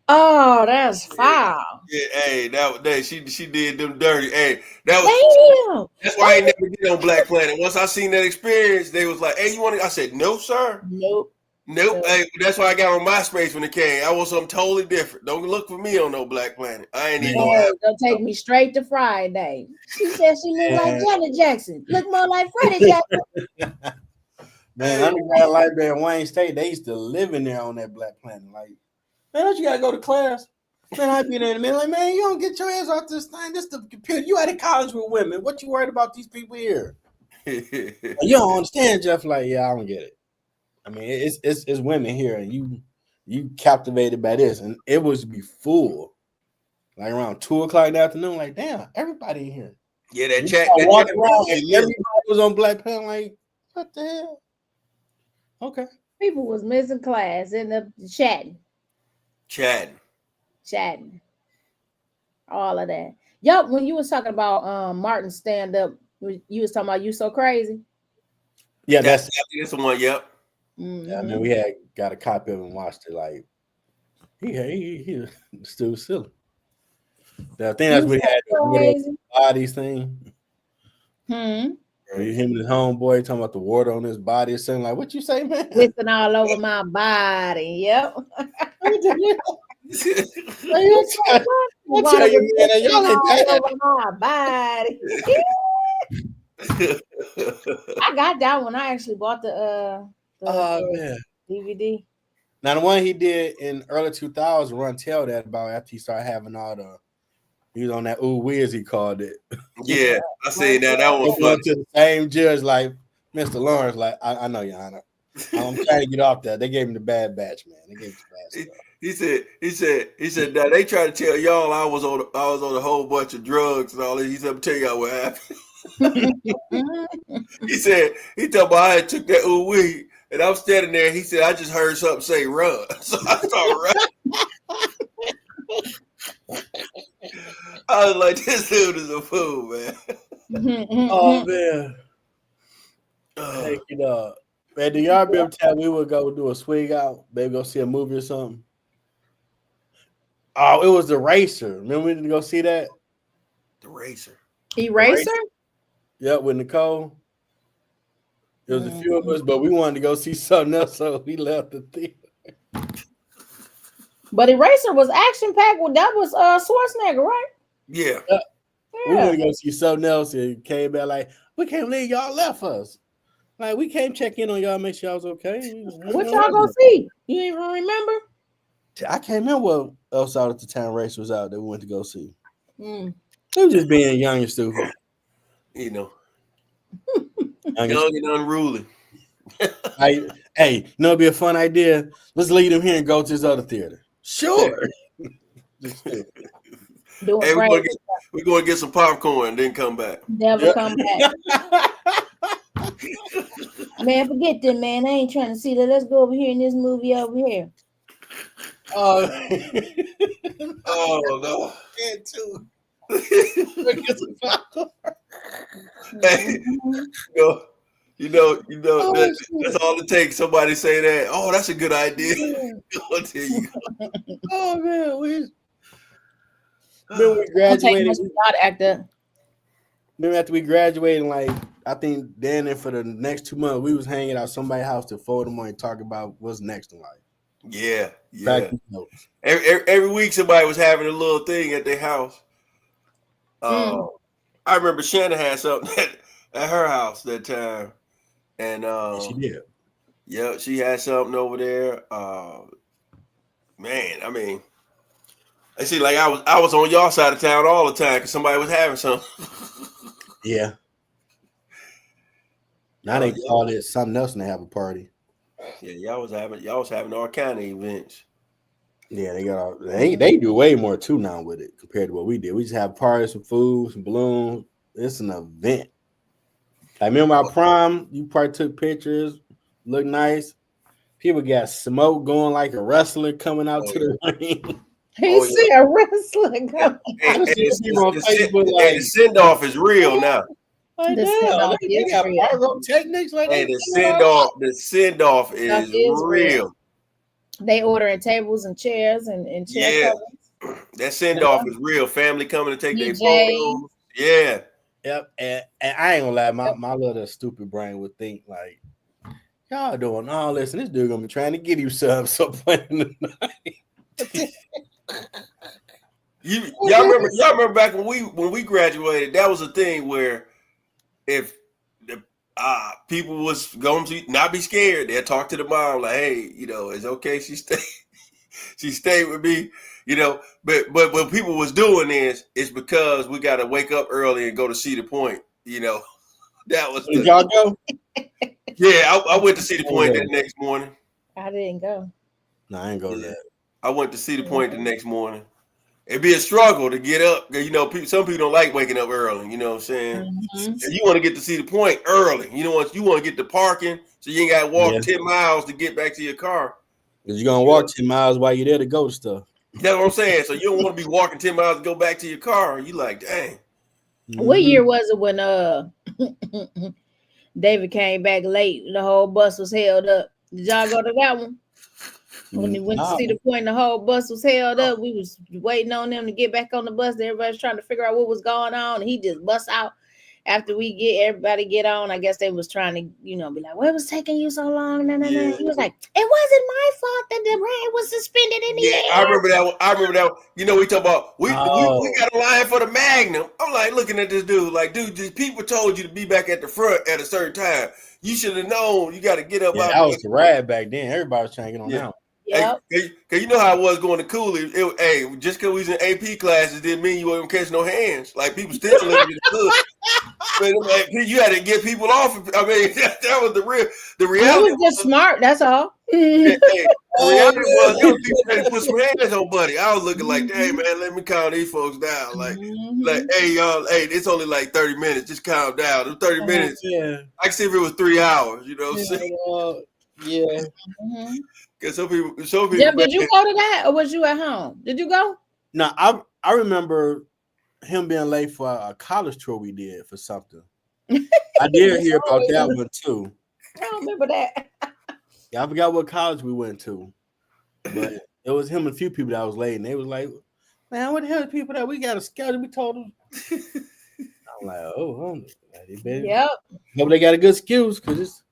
Oh, that's foul. Yeah, hey, she did them dirty. Hey, that's why I ain't never get on Black Planet. Once I seen that experience, they was like, hey, you want to? I said, no, sir. Nope. Hey, that's why I got on MySpace when it came. I want something totally different. Don't look for me on no Black Planet. I ain't even gonna have They'll take me straight to Friday. She said she looked like Janet Jackson. Look more like Freddie Jackson. Man, undergrad library in Wayne State, they used to live in there on that Black Planet. Like, man, don't you gotta go to class? Man, I'd be there in a minute. Like, man, you don't get your ass off this thing. This the computer. You out of college with women. What you worried about these people here? You don't understand, Jeff. Like, yeah, I don't get it. I mean, it's women here, and you captivated by this, and it was be full, like around 2:00 in the afternoon. Like, damn, everybody in here. Yeah, that chat. Walking around, and everybody was on Black Planet. Like, what the hell? Okay. People was missing class in the chatting. All of that. Yup, when you was talking about Martin stand up, you was talking about You So Crazy. Yeah, that's the one. Yep. Mm-hmm. Yeah, I mean, we had got a copy of it and watched it. Like, he still silly. I think that's what he had the bodies thing. Him and his homeboy talking about the water on his body or something. Like, what you say, man? Listen all over my body. Yep. I tell you, man, y'all ain't all over my body. I got that one. I actually bought the DVD. Now the one he did in early 2000, Run Tell that about after he started having all the, he was on that ooh whiz, he called it. Yeah, I seen that. That was fun. To the same judge, like Mr. Lawrence, like I know, Your Honor. I'm trying to get off that. They gave him the bad batch, man. They gave him the bad stuff. He said that they tried to tell y'all I was on a whole bunch of drugs and all that. He said, I'm tell y'all what happened. He told me I took that ooh wee, and I'm standing there. He said, I just heard something say run. So I started running. I was like, this dude is a fool, man. Oh man. Thank you, dog. Man, do y'all remember time we would go do a swing out, maybe go see a movie or something? Oh, it was The Racer. Remember we didn't go see that? The Racer. Eraser? Yep, with Nicole. There was a few of us, but we wanted to go see something else, so we left the theater. But Eraser was action packed. Well, that was Schwarzenegger, right? Yeah. We wanted to go see something else and came back like, we can't believe y'all left us. Like, we came check in on y'all, make sure y'all was okay. What y'all go see? You even remember? I can't remember what else out at the time Race was out that we went to go see. Mm. It was just being young and stupid. You know. Young and unruly. Hey, it'd be a fun idea. Let's leave them here and go to this other theater. Sure. Hey, we're going to get some popcorn and then come back. Never come back. Man, forget that, man. I ain't trying to see that. Let's go over here in this movie over here. Oh no. Hey, you know, that's all it takes. Somebody say that. Oh, that's a good idea. I'll tell you. Oh man, we graduated. Remember after we graduated, like I think then and for the next 2 months, we was hanging out somebody's house to fold them and talk about what's next in life. Yeah. Practice notes. Every week somebody was having a little thing at their house. I remember Shannon had something at her house that time, and She did. Yeah, she had something over there. Man, I mean, I see. Like I was on y'all side of town all the time because somebody was having something. Yeah. Now they call it something else and they have a party. Yeah, y'all was having all kind of events. Yeah, they do way more too now with it compared to what we did. We just have parties, some food, some balloons. It's an event. I remember our prom. You probably took pictures, looked nice. People got smoke going like a wrestler coming out to the ring. He said a wrestler. And the send off is real now. Like, The send-off they got pyrotechnics like hey, that. the send off is real. They ordering tables and chairs and chair covers. That send off is real. Family coming to take their photos. Yeah. Yep. And I ain't gonna lie, my little stupid brain would think like, y'all doing all this, and this dude gonna be trying to get you some point in the night. Y'all remember back when we graduated, that was a thing where if the people was going to not be scared, they'd talk to the mom like, hey, it's okay, she stayed with me, but what people was doing it's because we got to wake up early and go to Cedar Point, that was Did y'all go? Yeah, I went to Cedar Point the next morning. I didn't go. No, I ain't go there. I went to Cedar Point the next morning. It'd be a struggle to get up. Some people don't like waking up early. You know what I'm saying? Mm-hmm. And you want to get to Cedar Point early. You want to get to parking so you ain't got to walk 10 miles to get back to your car. Because you're going to walk 10 miles while you're there to go to stuff. That's what I'm saying. So you don't want to be walking 10 miles to go back to your car. You like, dang. Mm-hmm. What year was it when David came back late? The whole bus was held up. Did y'all go to that one? When he went to Cedar Point, the whole bus was held up. We was waiting on them to get back on the bus. Everybody's trying to figure out what was going on. And he just bust out after everybody get on. I guess they was trying to, be like, what was taking you so long? No. He was like, it wasn't my fault that the rain was suspended in the air. I remember that. We talk about we got a line for the Magnum. I'm like looking at this dude, like, dude, these people told you to be back at the front at a certain time. You should have known. You got to get up. Yeah, that was the ride back then. Everybody was trying to get on down. Yep. Cause you know how it was going to Cooley. Just because we was in AP classes didn't mean you weren't catching no hands. Like people still looking at the but you had to get people off. I mean, that was the reality. It was just smart. That's all. The reality was people had to put some hands on Buddy. I was looking like, hey man, let me calm these folks down. Like, hey y'all, it's only like 30 minutes. Just calm down. It was 30 minutes. Yeah. I can see if it was 3 hours. You know what I'm saying? Yeah. Because some people. Yeah, did you go to that or was you at home? Did you go? No, I remember him being late for a college tour we did for something. I did hear about that one too. I don't remember that. Yeah, I forgot what college we went to, but it was him and a few people that was late, and they was like, "Man, what the hell are people that we got a schedule?" We told them. I'm like, "Oh, yep." Hope they got a good excuse because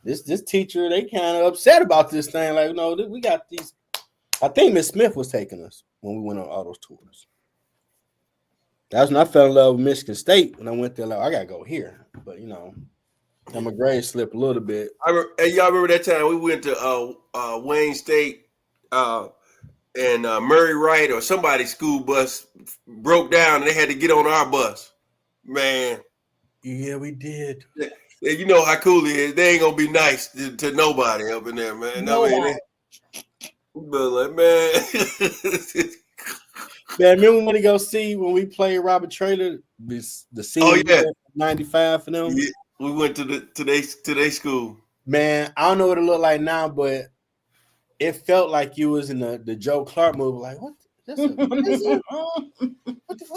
this teacher, they kind of upset about this thing. Like, no, we got these. I think Miss Smith was taking us when we went on all those tours. That's when I fell in love with Michigan State. When I went there, like, I gotta go here. But my grade slipped a little bit. Y'all remember that time we went to Wayne State and Murray Wright or somebody's school bus broke down and they had to get on our bus. Man. Yeah, we did. And you know how cool it is. They ain't gonna be nice to nobody up in there, man. Nobody. But like, man. Man, remember when we go see when we played Robert Traylor, the senior 95 for them? Yeah, we went to their school. Man, I don't know what it looked like now, but it felt like you was in the Joe Clark movie. Like, what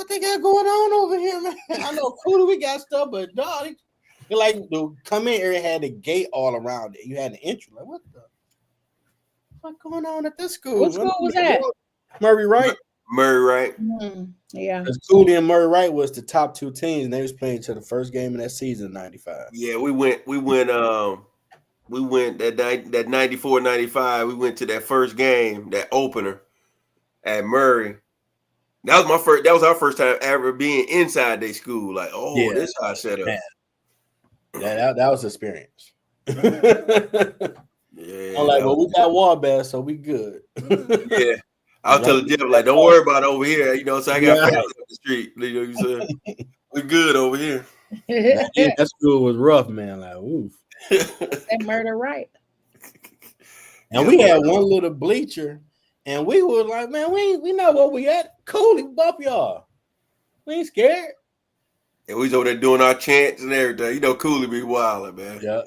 they got going on over here, man? I know cool we got stuff, but dog, like the come in area had the gate all around it. You had the entry. Like, what's going on at this school? What school was that? Murray Wright. Murray, right? Yeah. Because Cooley and Murray Wright was the top two teams, and they was playing to the first game of that season, 95. Yeah, we went that 94, 95. We went to that first game, that opener at Murray. That was our first time ever being inside their school. Like, oh, this how I set up. Yeah, that was experience. Yeah, I'm like, well, we got Wabash, so we good. Yeah. I'll tell the Jeff, like, don't worry about it over here. You know, so I got family up the street. You know what I'm saying? We good over here. That school was rough, man. Like, oof. That Murder Right. And we had one little bleacher, and we were like, man, we know where we at. Cooley, bump y'all. We ain't scared. And we was over there doing our chants and everything. You know, Cooley be wilding, man. Yeah.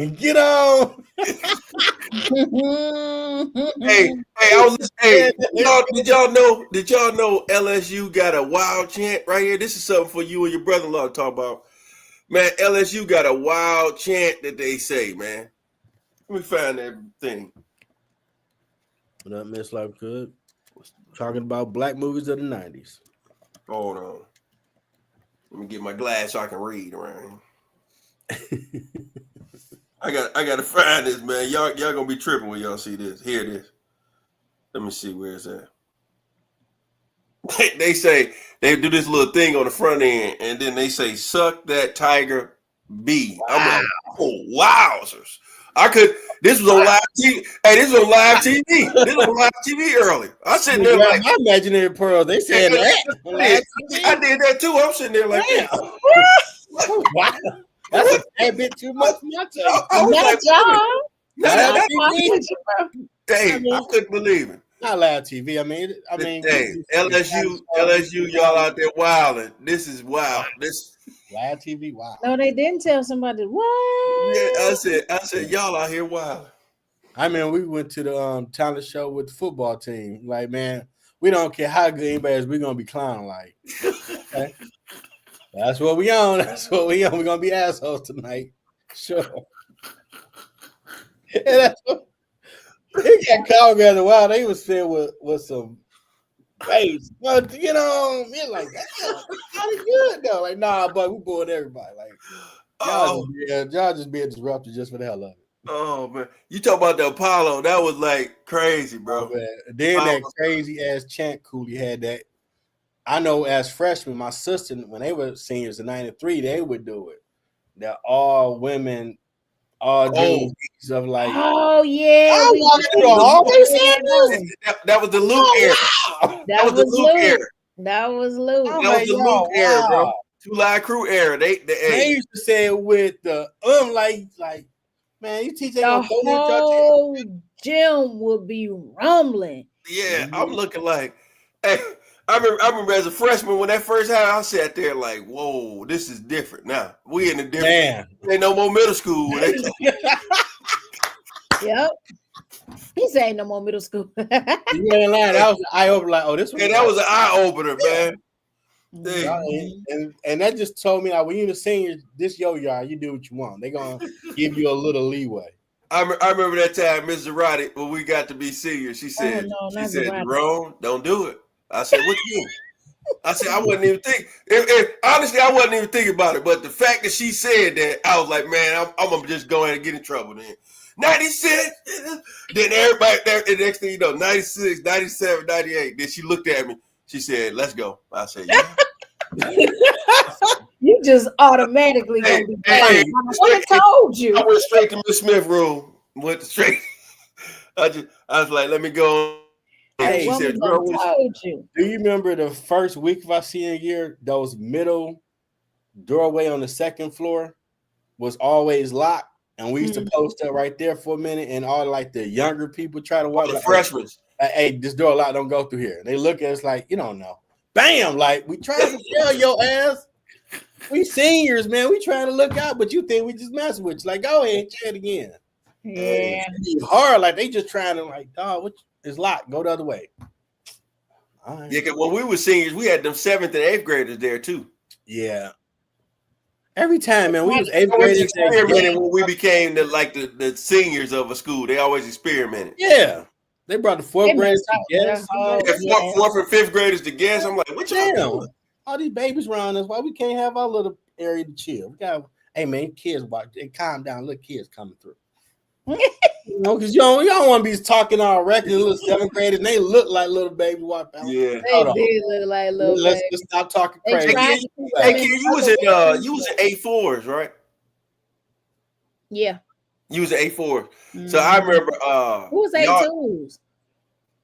Get on. Hey, did y'all know LSU got a wild chant right here? This is something for you and your brother-in-law to talk about. Man, LSU got a wild chant that they say, man. Let me find that thing. What up, Miss Life Good? Talking about black movies of the 90s. Hold on. Let me get my glass so I can read around. I gotta find this, man. Y'all gonna be tripping when y'all see this. Here it is. Let me see where it's at. They say they do this little thing on the front end, and then they say "suck that tiger B." Wow. I'm like, oh wowzers! This was on live TV. Hey, this was on live TV. This was on live TV early. I sitting there like, my imaginary pearl. They said that. I did that too. I'm sitting there like, wow. That's a bit too much. I couldn't believe it. Not live TV. I mean, LSU, y'all out there wilding. This is wild. This live TV, wow. No, they didn't tell somebody what. Yeah, I said, y'all out here wild. I mean, we went to the talent show with the football team. Like, man, we don't care how good anybody is. We're gonna be clowning like. Okay? That's what we on. That's what we on. We're gonna be assholes tonight. Sure. And that's what, they got called after a while. They was filled with some bass. But you know, you're like, that's pretty good though. Like, nah, but we bored everybody. Like, y'all just being disrupted just for the hell of it. Oh man, you talk about the Apollo? That was like crazy, bro. Oh, then that crazy ass chant Cooley had that. I know as freshmen, my sister, when they were seniors in 93, they would do it. They're all women, all dudes of like. Oh, yeah. That was the Luke era. That was the Luke era. That was Luke. That was the Luke era, bro. Two Live Crew era. They used to say it with the like, man, you teach the whole gym would be rumbling. Yeah, I'm looking like, hey. I remember as a freshman when that first happened, I sat there like, whoa, this is different. Now we in a different. Ain't no more middle school. Yep. He said ain't no more middle school. You ain't lying. That was an eye opener. Like, oh, this one. And that was an eye opener, man. And that just told me, like, when you're the senior, this yo yard, you do what you want. They're gonna give you a little leeway. I remember that time, Ms. Zarate, when we got to be seniors. She said, Jerome, don't do it. I said, what you mean? I said, I wasn't even thinking. Honestly, I wasn't even thinking about it. But the fact that she said that, I was like, man, I'm going to just go ahead and get in trouble then. 96. Then everybody, the next thing you know, 96, 97, 98. Then she looked at me. She said, let's go. I said, yeah. You just automatically going to be I told you. I went straight to Miss Smith's room. Went straight. I was like, let me go. Hey, she said, do you remember the first week of our senior year, those middle doorway on the second floor was always locked, and we used to post up right there for a minute, and all like the younger people try to walk. The freshmen. Hey, this door locked, don't go through here. They look at us like, you don't know. Bam! Like, we trying to tell your ass. We seniors, man. We trying to look out, but you think we just mess with you. Like, go ahead, try it again. Yeah. It's hard. Like, they just trying to, like, dog, what? It's locked. Go the other way. Right. Yeah, because when we were seniors, we had them 7th and 8th graders there too. Yeah. Every time, man, we was 8th graders. When we became the seniors of a school, they always experimented. Yeah. They brought the fourth graders to guess. Fourth and fifth graders to guess. I'm like, what y'all doing? All these babies around us. Why we can't have our little area to chill? We got, hey man, kids watch. They calm down. Little kids coming through. You know, because y'all don't want to be talking all reckless. Little seventh graders, and they look like little babies walk out. Yeah, they did look like little. Let's stop talking crazy. Hey, kid, you was in A4s, right? Yeah. You was in A4s. So I remember who was A2s?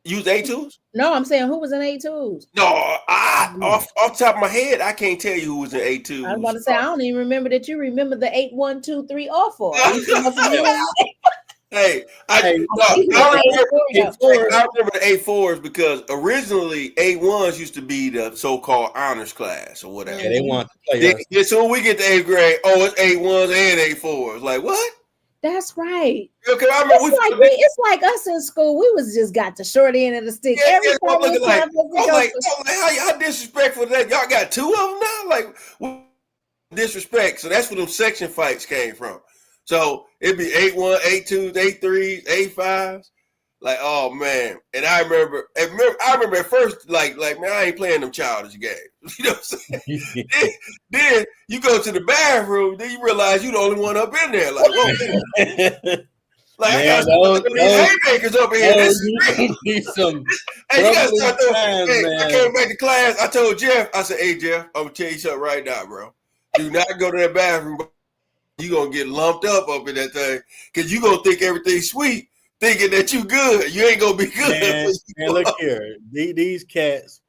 You was A2s? No, I'm saying who was in A2s? No, off the top of my head, I can't tell you who was in A2s. I was about to say I don't even remember that you remember the 8, 1, 2, 3, or 4. Hey, I remember the A4s because originally A1s used to be the so-called honors class or whatever. Yeah, they want to play. So when we get to 8th grade, it's A1s and A4s. Like what? That's right. Okay, I remember it's like us in school. We was just got the short end of the stick. Yeah, Every time I'm like, how disrespectful that y'all got 2 of them now? Like disrespect. So that's where them section fights came from. So it'd be 8-1, 8-2s, 8-3s, 8-5s. Like, oh man. And I remember at first, like man, I ain't playing them childish games. You know what I'm saying? then you go to the bathroom, then you realize you the only one up in there. Like, whoa. Like, man, I got these haymakers up in here. You gotta start throwing. I came back to class. I told Jeff, I said, hey Jeff, I'm gonna tell you something right now, bro. Do not go to that bathroom. You're gonna get lumped up in that thing because you're gonna think everything's sweet, thinking that you good. You ain't gonna be good. Man, look here. These cats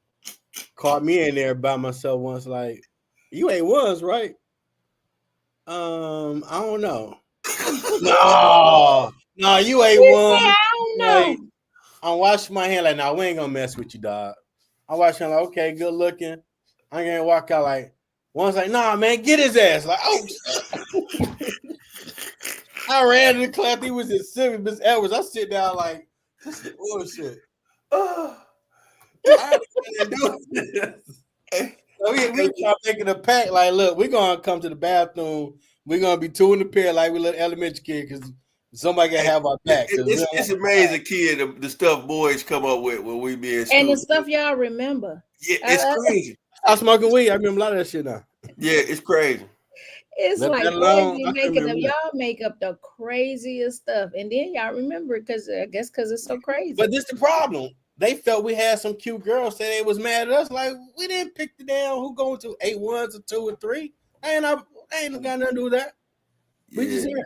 caught me in there by myself once, like, you ain't was, right? I don't know. No, you ain't one. I don't know. Like, I'm washing my hand like, nah, we ain't gonna mess with you, dog. I'm watching like, okay, good looking. I'm gonna walk out like, one's like, nah, man, get his ass. Like, oh. I ran to the class. He was in Civic, Miss Edwards. I sit down like, this is bullshit. I ain't doing this. So we try making a pact. Like, look, we're gonna come to the bathroom. We're gonna be 2 in the pair like we little elementary kid because somebody can have our back. It's amazing, kid, the stuff boys come up with when we be in school. And the stuff y'all remember. Yeah, it's crazy. I smoking weed. I remember a lot of that shit now. Yeah, it's crazy. It's like crazy y'all make up the craziest stuff, and then y'all remember it because it's so crazy. But this is the problem. They felt we had some cute girls say they was mad at us. Like, we didn't pick the down who going to 8 1s or 2 or 3. I ain't got nothing to do with that. We just here.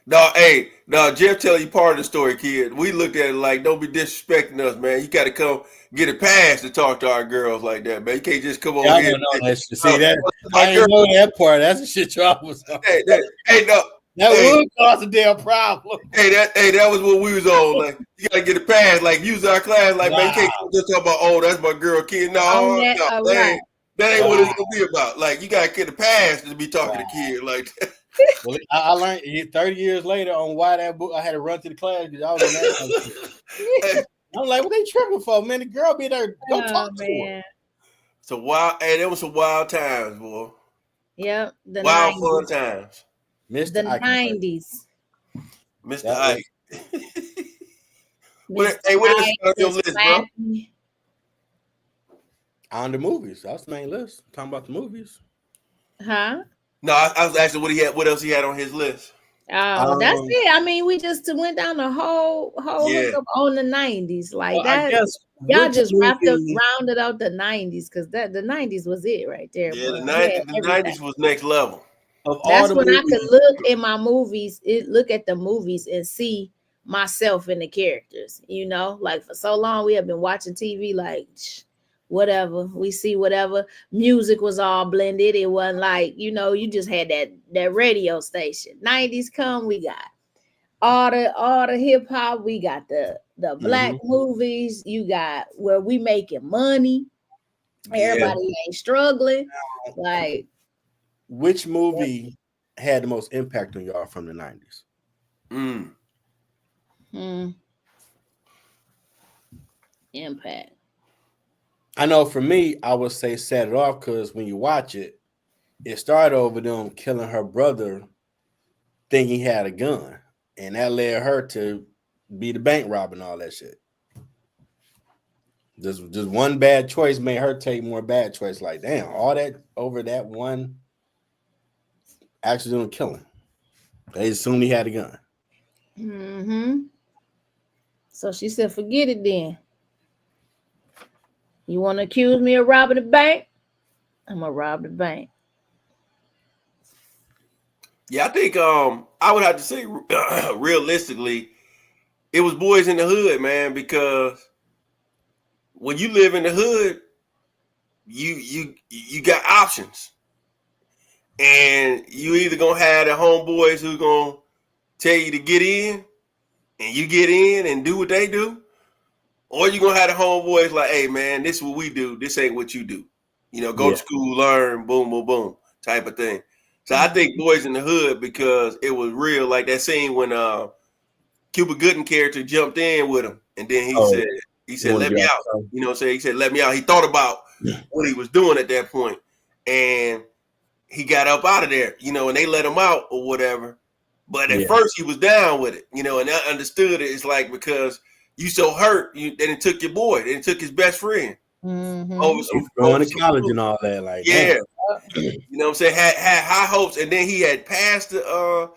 No, Jeff tell you part of the story, kid. We looked at it like, don't be disrespecting us, man. You got to come get a pass to talk to our girls like that, man. You can't just come over here. I know that shit. See that? I didn't know that part. That's the shit y'all was on. That would cause a damn problem. That was what we was on. Like, you gotta get a pass. Like, use our class. Like, man, you can't just talk about, that's my girl, kid. No, that ain't what it's gonna be about. Like, you gotta get a pass to be talking to kid like that. Well, I learned 30 years later on why that book. I had to run to the class because I was in that. I'm like, what they tripping for, man? The girl be there. Go talk to her. So wild. Hey, there was some wild times, boy. Yep. Wild 90s. Fun times. The 90s. Mr. Ike. What else on your list, bro? On the movies. That's the main list. Talking about the movies. Huh? No, I was asking what else he had on his list. Oh, that's it. I mean, we just went down the whole hookup on the 90s. Like that. Y'all just rounded out the 90s because the 90s was it right there. Yeah, the 90s was next level. That's when I could look at my movies, look at the movies and see myself in the characters. You know, like for so long we have been watching TV, like whatever we see, whatever music was all blended. It wasn't like, you just had that radio station. 90s come, we got all the hip hop, we got the black movies, you got where we making money, everybody ain't struggling. Like, which movie had the most impact on y'all from the 90s? Impact. I know for me, I would say Set It Off because when you watch it, it started over them killing her brother thinking he had a gun. And that led her to be the bank robber and all that shit. Just one bad choice made her take more bad choice. Like, damn, all that over that one accidental killing. They assumed he had a gun. Mm-hmm. So she said, forget it then. You want to accuse me of robbing the bank? I'm going to rob the bank. Yeah, I think I would have to say realistically, it was boys in the hood, man, because when you live in the hood, you got options. And you either gonna have the homeboys who gonna tell you to get in, and you get in and do what they do, or you gonna have the homeboys like, hey man, this is what we do, this ain't what you do. You know, go to school, learn, boom, boom, boom, type of thing. So I think boys in the hood, because it was real, like that scene when Cuba Gooding character jumped in with him, and then he said, let me out. You know what I'm saying? He said, let me out. He thought about what he was doing at that point, and he got up out of there, you know, and they let him out or whatever. But at first he was down with it, you know, and I understood it. It's like, because you so hurt, they didn't took your boy, they didn't took his best friend over some going to college and all that. Like, you know what I'm saying? Had high hopes, and then he had passed the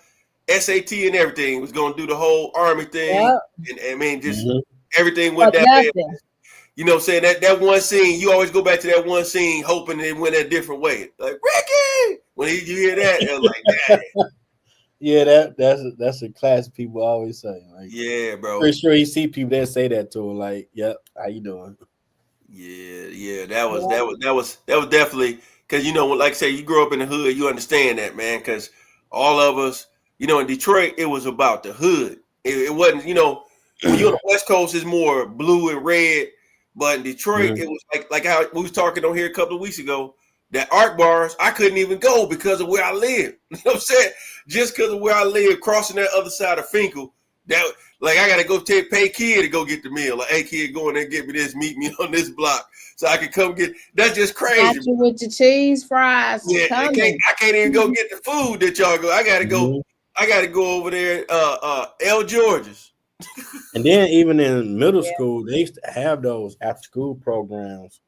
SAT and everything. Was going to do the whole Army thing, and I mean, just everything went that way. You know what I'm saying? That one scene, you always go back to that one scene hoping it went a different way. Like, Ricky! When you hear that, it was like, dang. Yeah, that's a class people always say. Like, yeah, bro. Pretty sure you see people that say that to him, like, yep, how you doing? Yeah. That was definitely, because, you know, like I say, you grow up in the hood, you understand that, man, because all of us, you know, in Detroit, it was about the hood. It wasn't, you know, when you're on the West Coast, it's more blue and red. But in Detroit, it was like how we was talking on here a couple of weeks ago, that art bars, I couldn't even go because of where I live. You know what I'm saying? Just because of where I live, crossing that other side of Finkel, that, like, I got to go pay kid to go get the meal. Like, hey, kid, go in there and get me this, meet me on this block so I can come get. That's just crazy. Got you with your cheese fries. Yeah, I can't even go get the food that y'all go. I got to go over there, L. George's. And then even in middle school, they used to have those after school programs.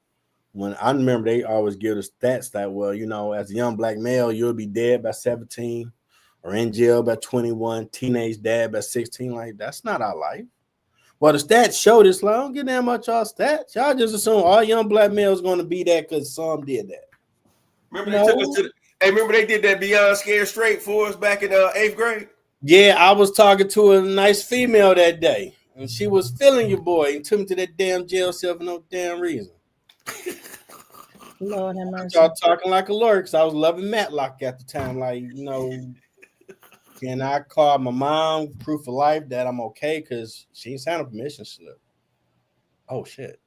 When I remember, they always give the stats that, well, you know, as a young black male, you'll be dead by 17 or in jail by 21, teenage dad by 16. Like, that's not our life. Well, the stats show this. Like, I don't get that much y'all stats. Y'all just assume all young black males going to be that because some did that. Remember they took us to remember they did that Beyond Scared Straight for us back in 8th grade? Yeah, I was talking to a nice female that day, and she was feeling your boy and took me to that damn jail cell for no damn reason. Lord have mercy. Y'all talking like a lawyer because I was loving Matlock at the time. Like, you know, can I call my mom proof of life that I'm okay? Because she ain't signed a permission slip. Oh, shit.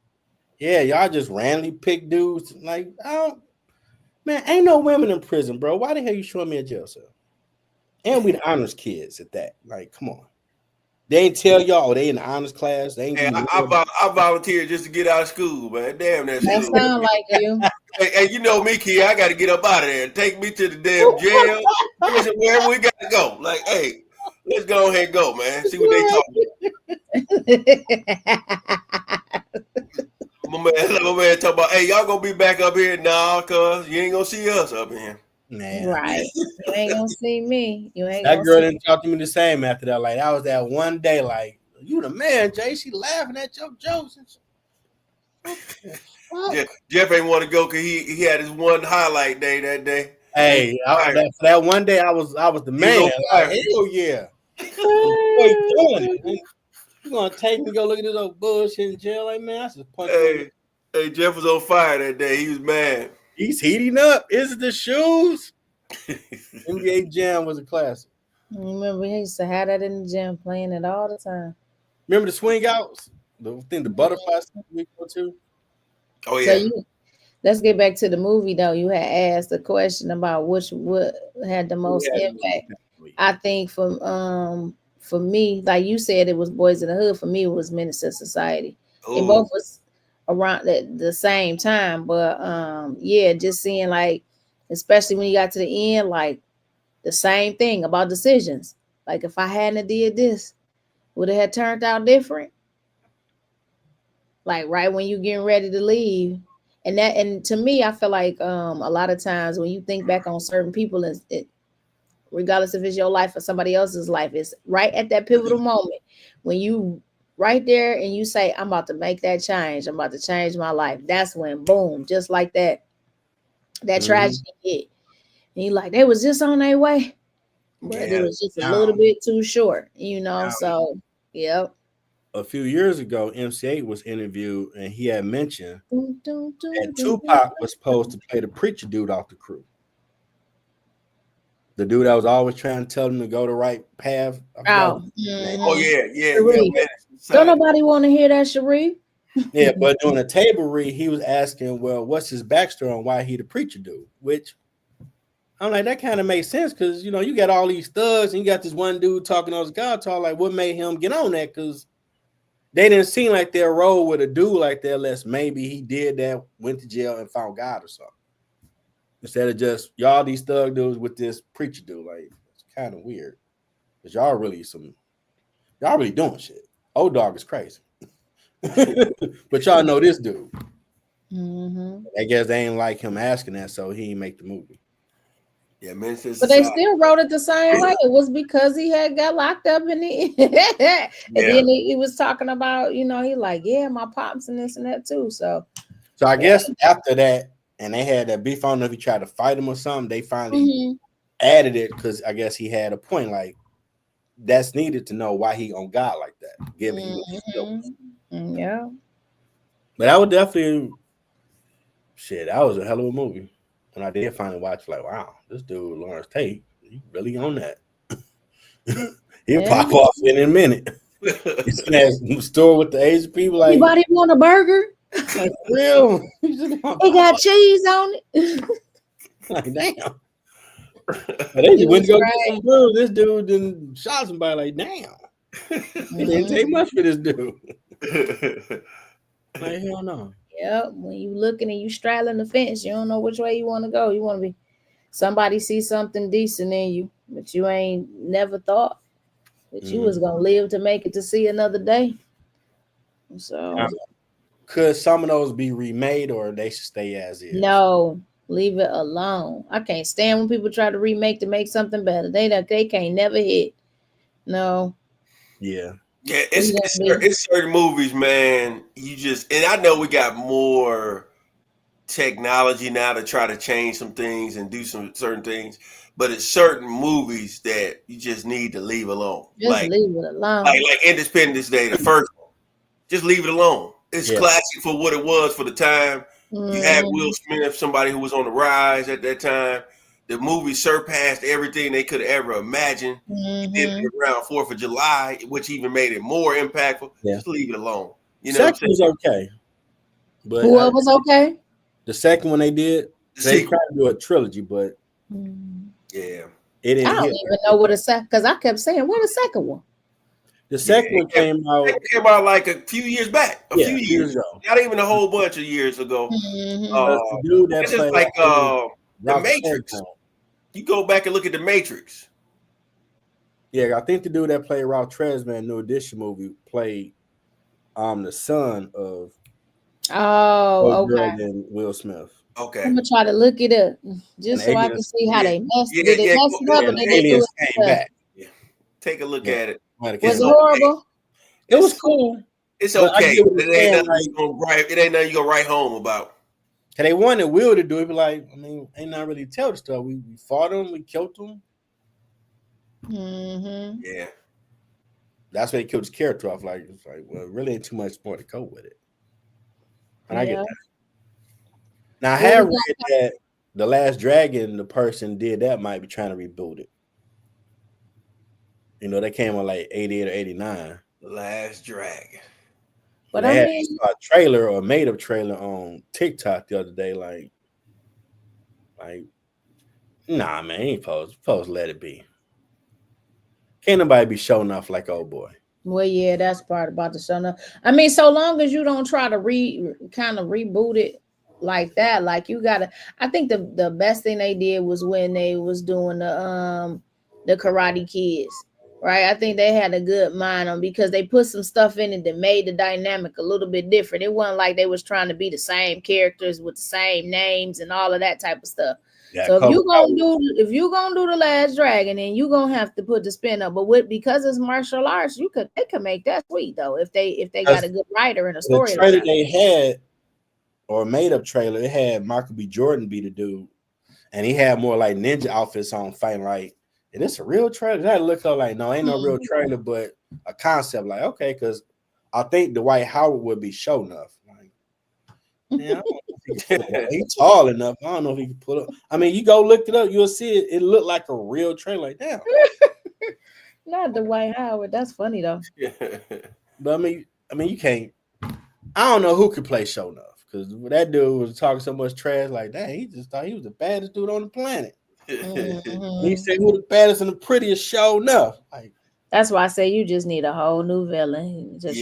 Yeah, y'all just randomly pick dudes. Like, man, ain't no women in prison, bro. Why the hell you showing me a jail cell? And we the honors kids at that. Like, come on. They ain't tell y'all they in the honors class. They ain't. Hey, I volunteered just to get out of school, man. Damn that That shit. sound like you. Hey, you know me, kid. I got to get up out of there and take me to the damn jail. Wherever we got to go. Like, hey, let's go ahead and go, man. See what they talking. My man talk about, hey, y'all gonna be back up here now, cause you ain't gonna see us up here. Man. Right. You ain't gonna see me. You ain't. That girl didn't talk to me the same after that. Like, that was that one day. Like, you the man, Jay. She laughing at your jokes. Jeff ain't want to go because he had his one highlight day that day. Hey, that one day I was the man. Like, hell yeah. What you doing? You gonna take me to go look at this old bullshit in jail? Like, man, I just punch Hey, Jeff was on fire that day. He was mad. He's heating up. Is it the shoes? NBA Jam was a classic. Remember, he used to have that in the gym, playing it all the time. Remember the swing outs? The butterfly we go to? Oh, yeah. So let's get back to the movie, though. You had asked a question about what had the most impact. I think for me, like you said, it was Boys in the Hood. For me, it was Menace to Society. It both was around the same time, but yeah, just seeing, like, especially when you got to the end, like the same thing about decisions. Like, if I hadn't did this, would it have turned out different? like right when you getting ready to leave. And to me, I feel like a lot of times when you think back on certain people, regardless if it's your life or somebody else's life, it's right at that pivotal moment when you right there and you say, I'm about to make that change. I'm about to change my life. That's when boom, just like that tragedy hit. And you like, they was just on their way, but it was just a little bit too short, So yep. A few years ago, MC8 was interviewed and he had mentioned that Tupac was supposed to play the preacher dude off the crew. The dude that was always trying to tell him to go the right path. Oh yeah. Don't nobody want to hear that, Sharif. Yeah, but during a table read, he was asking, well, what's his backstory on why he the preacher dude? Which I'm like, that kind of makes sense because you got all these thugs and you got this one dude talking on his God talk. Like, what made him get on that? Because they didn't seem like they'll roll with a dude like that unless maybe he did that, went to jail and found God or something. Instead of just y'all these thug dudes with this preacher dude. Like, it's kind of weird. Because y'all really doing shit. Old dog is crazy. But y'all know this dude. I guess they ain't like him asking that, so he ain't make the movie. Yeah, man. But they still wrote it the same way. It was because he had got locked up in it. And then he was talking about, he like, yeah, my pops and this and that too. So I guess after that, and they had that beef, I don't know if he tried to fight him or something, they finally added it because I guess he had a point. Like, that's needed to know why he on God like that, given he was still. Yeah. But I would definitely, that was a hell of a movie. When I did finally watch, like, wow, this dude, Lawrence Tate, he really on that. He'll pop off in a minute. He's in that store with the Asian people. Like, anybody want a burger? Like, real? It got cheese on it. Like, damn. They went to go get some food. This dude didn't shot somebody. Like, damn. He didn't take much for this dude. Like, hell no. Yep. When you looking and you straddling the fence, you don't know which way you want to go. You want to be somebody see something decent in you, but you ain't never thought that you was gonna live to make it to see another day. So could some of those be remade or they should stay as is? No, leave it alone. I can't stand when people try to remake to make something better. They can't never hit. No. Yeah. Yeah, it's certain movies, man. And I know we got more technology now to try to change some things and do some certain things, but it's certain movies that you just need to leave alone. Just leave it alone. Like Independence Day, the first one. Just leave it alone. It's classic for what it was for the time. You had Will Smith, somebody who was on the rise at that time. The movie surpassed everything they could have ever imagined. He did it around 4th of July, which even made it more impactful. Yeah. Just leave it alone. Second was okay. But what was okay? The second one they did, they tried to do a trilogy, but yeah. It didn't I don't even know what a second, because I kept saying, where the second one? The second one came out. It came out like a few years back. A few years ago. Not even a whole bunch of years ago. The dude that it's just like The Matrix. You go back and look at The Matrix. Yeah, I think the dude that played Ralph Tresvant in the New Edition movie played the son of and Will Smith. Okay. I'm gonna try to look it up just so I can see how they messed it. Did it mess it up or did they do it back? Yeah. Take a look at it. Was it horrible? It was cool. It's okay. It ain't nothing you gonna write home about. Cause they wanted Will to do it, but like, I mean, ain't not really tell the stuff. We fought him, we killed him. Yeah. That's why they killed his character off. Like, it's like, well, it really ain't too much more to cope with it. And I get that. Now I have read that The Last Dragon, the person did that might be trying to reboot it. They came on like 88 or 89. The Last Dragon. But I had a trailer or made up trailer on TikTok the other day. Like, nah, man, ain't supposed to let it be. Can't nobody be showing off like old boy. Well, yeah, that's part about the show. I mean, so long as you don't try to kind of reboot it like that, like you gotta. I think the best thing they did was when they was doing the Karate Kids. right? I think they had a good mind on because they put some stuff in it that made the dynamic a little bit different. It wasn't like they was trying to be the same characters with the same names and all of that type of stuff. Yeah, so if you gonna do the Last Dragon, then you gonna have to put the spin up. But because it's martial arts, they could make that sweet though if they got a good writer and a story. The trailer they had, or made up trailer, it had Michael B. Jordan be the dude, and he had more like ninja outfits on, fighting like. And it's a real trailer. That look like no, ain't no real trailer, but a concept. Like okay, because I think Dwight Howard would be show enough. Like, yeah, he's tall enough. I don't know if he can put up. I mean, you go look it up, you'll see it. It looked like a real trailer. Like damn, not Dwight Howard. That's funny though. But I mean, you can't. I don't know who could play show enough because that dude was talking so much trash. Like dang, he just thought he was the baddest dude on the planet. Mm-hmm. He said who the baddest and the prettiest show enough. Like that's why I say you just need a whole new villain to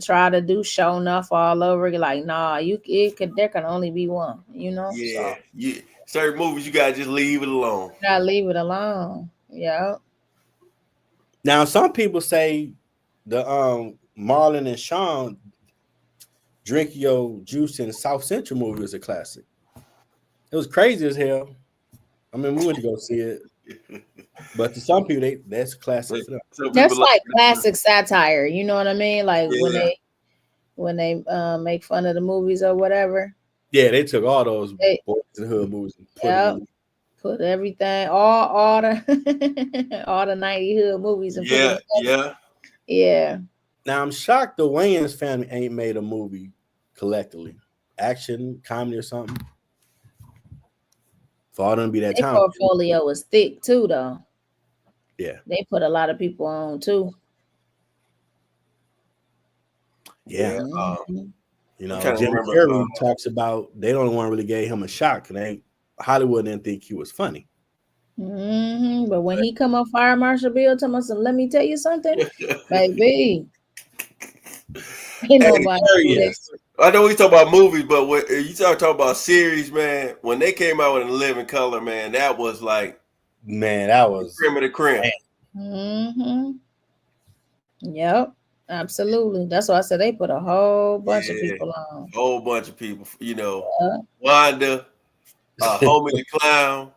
try to do show enough all over. You're like, nah, there can only be one, you know. Yeah, certain movies you gotta just leave it alone. Gotta leave it alone. Yeah. Now some people say the Marlon and Sean Drink Your Juice in South Central movie is a classic. It was crazy as hell. I mean, we went to go see it, but to some people, that's classic. That's like classic satire. You know what I mean? Like when they make fun of the movies or whatever. Yeah, they took all those Boys in the Hood movies and put everything, all the all the 90 hood movies. And yeah. Now I'm shocked the Wayans family ain't made a movie collectively, action, comedy, or something. For all them to be that time. Their portfolio was thick too, though. Yeah, they put a lot of people on too. Yeah, you know, Jim Carrey talks about they don't want to really gave him a shot because Hollywood didn't think he was funny. Mm-hmm. But when he come on Fire Marshal Bill, tell me something. Let me tell you something, baby. I know we talk about movies, but when you talk about series, man, when they came out with Living Color, man, that was like, that was cream of the cream. Mm-hmm. Yep, absolutely. That's why I said they put a whole bunch of people on. A whole bunch of people, you know, Wanda, Homie the Clown,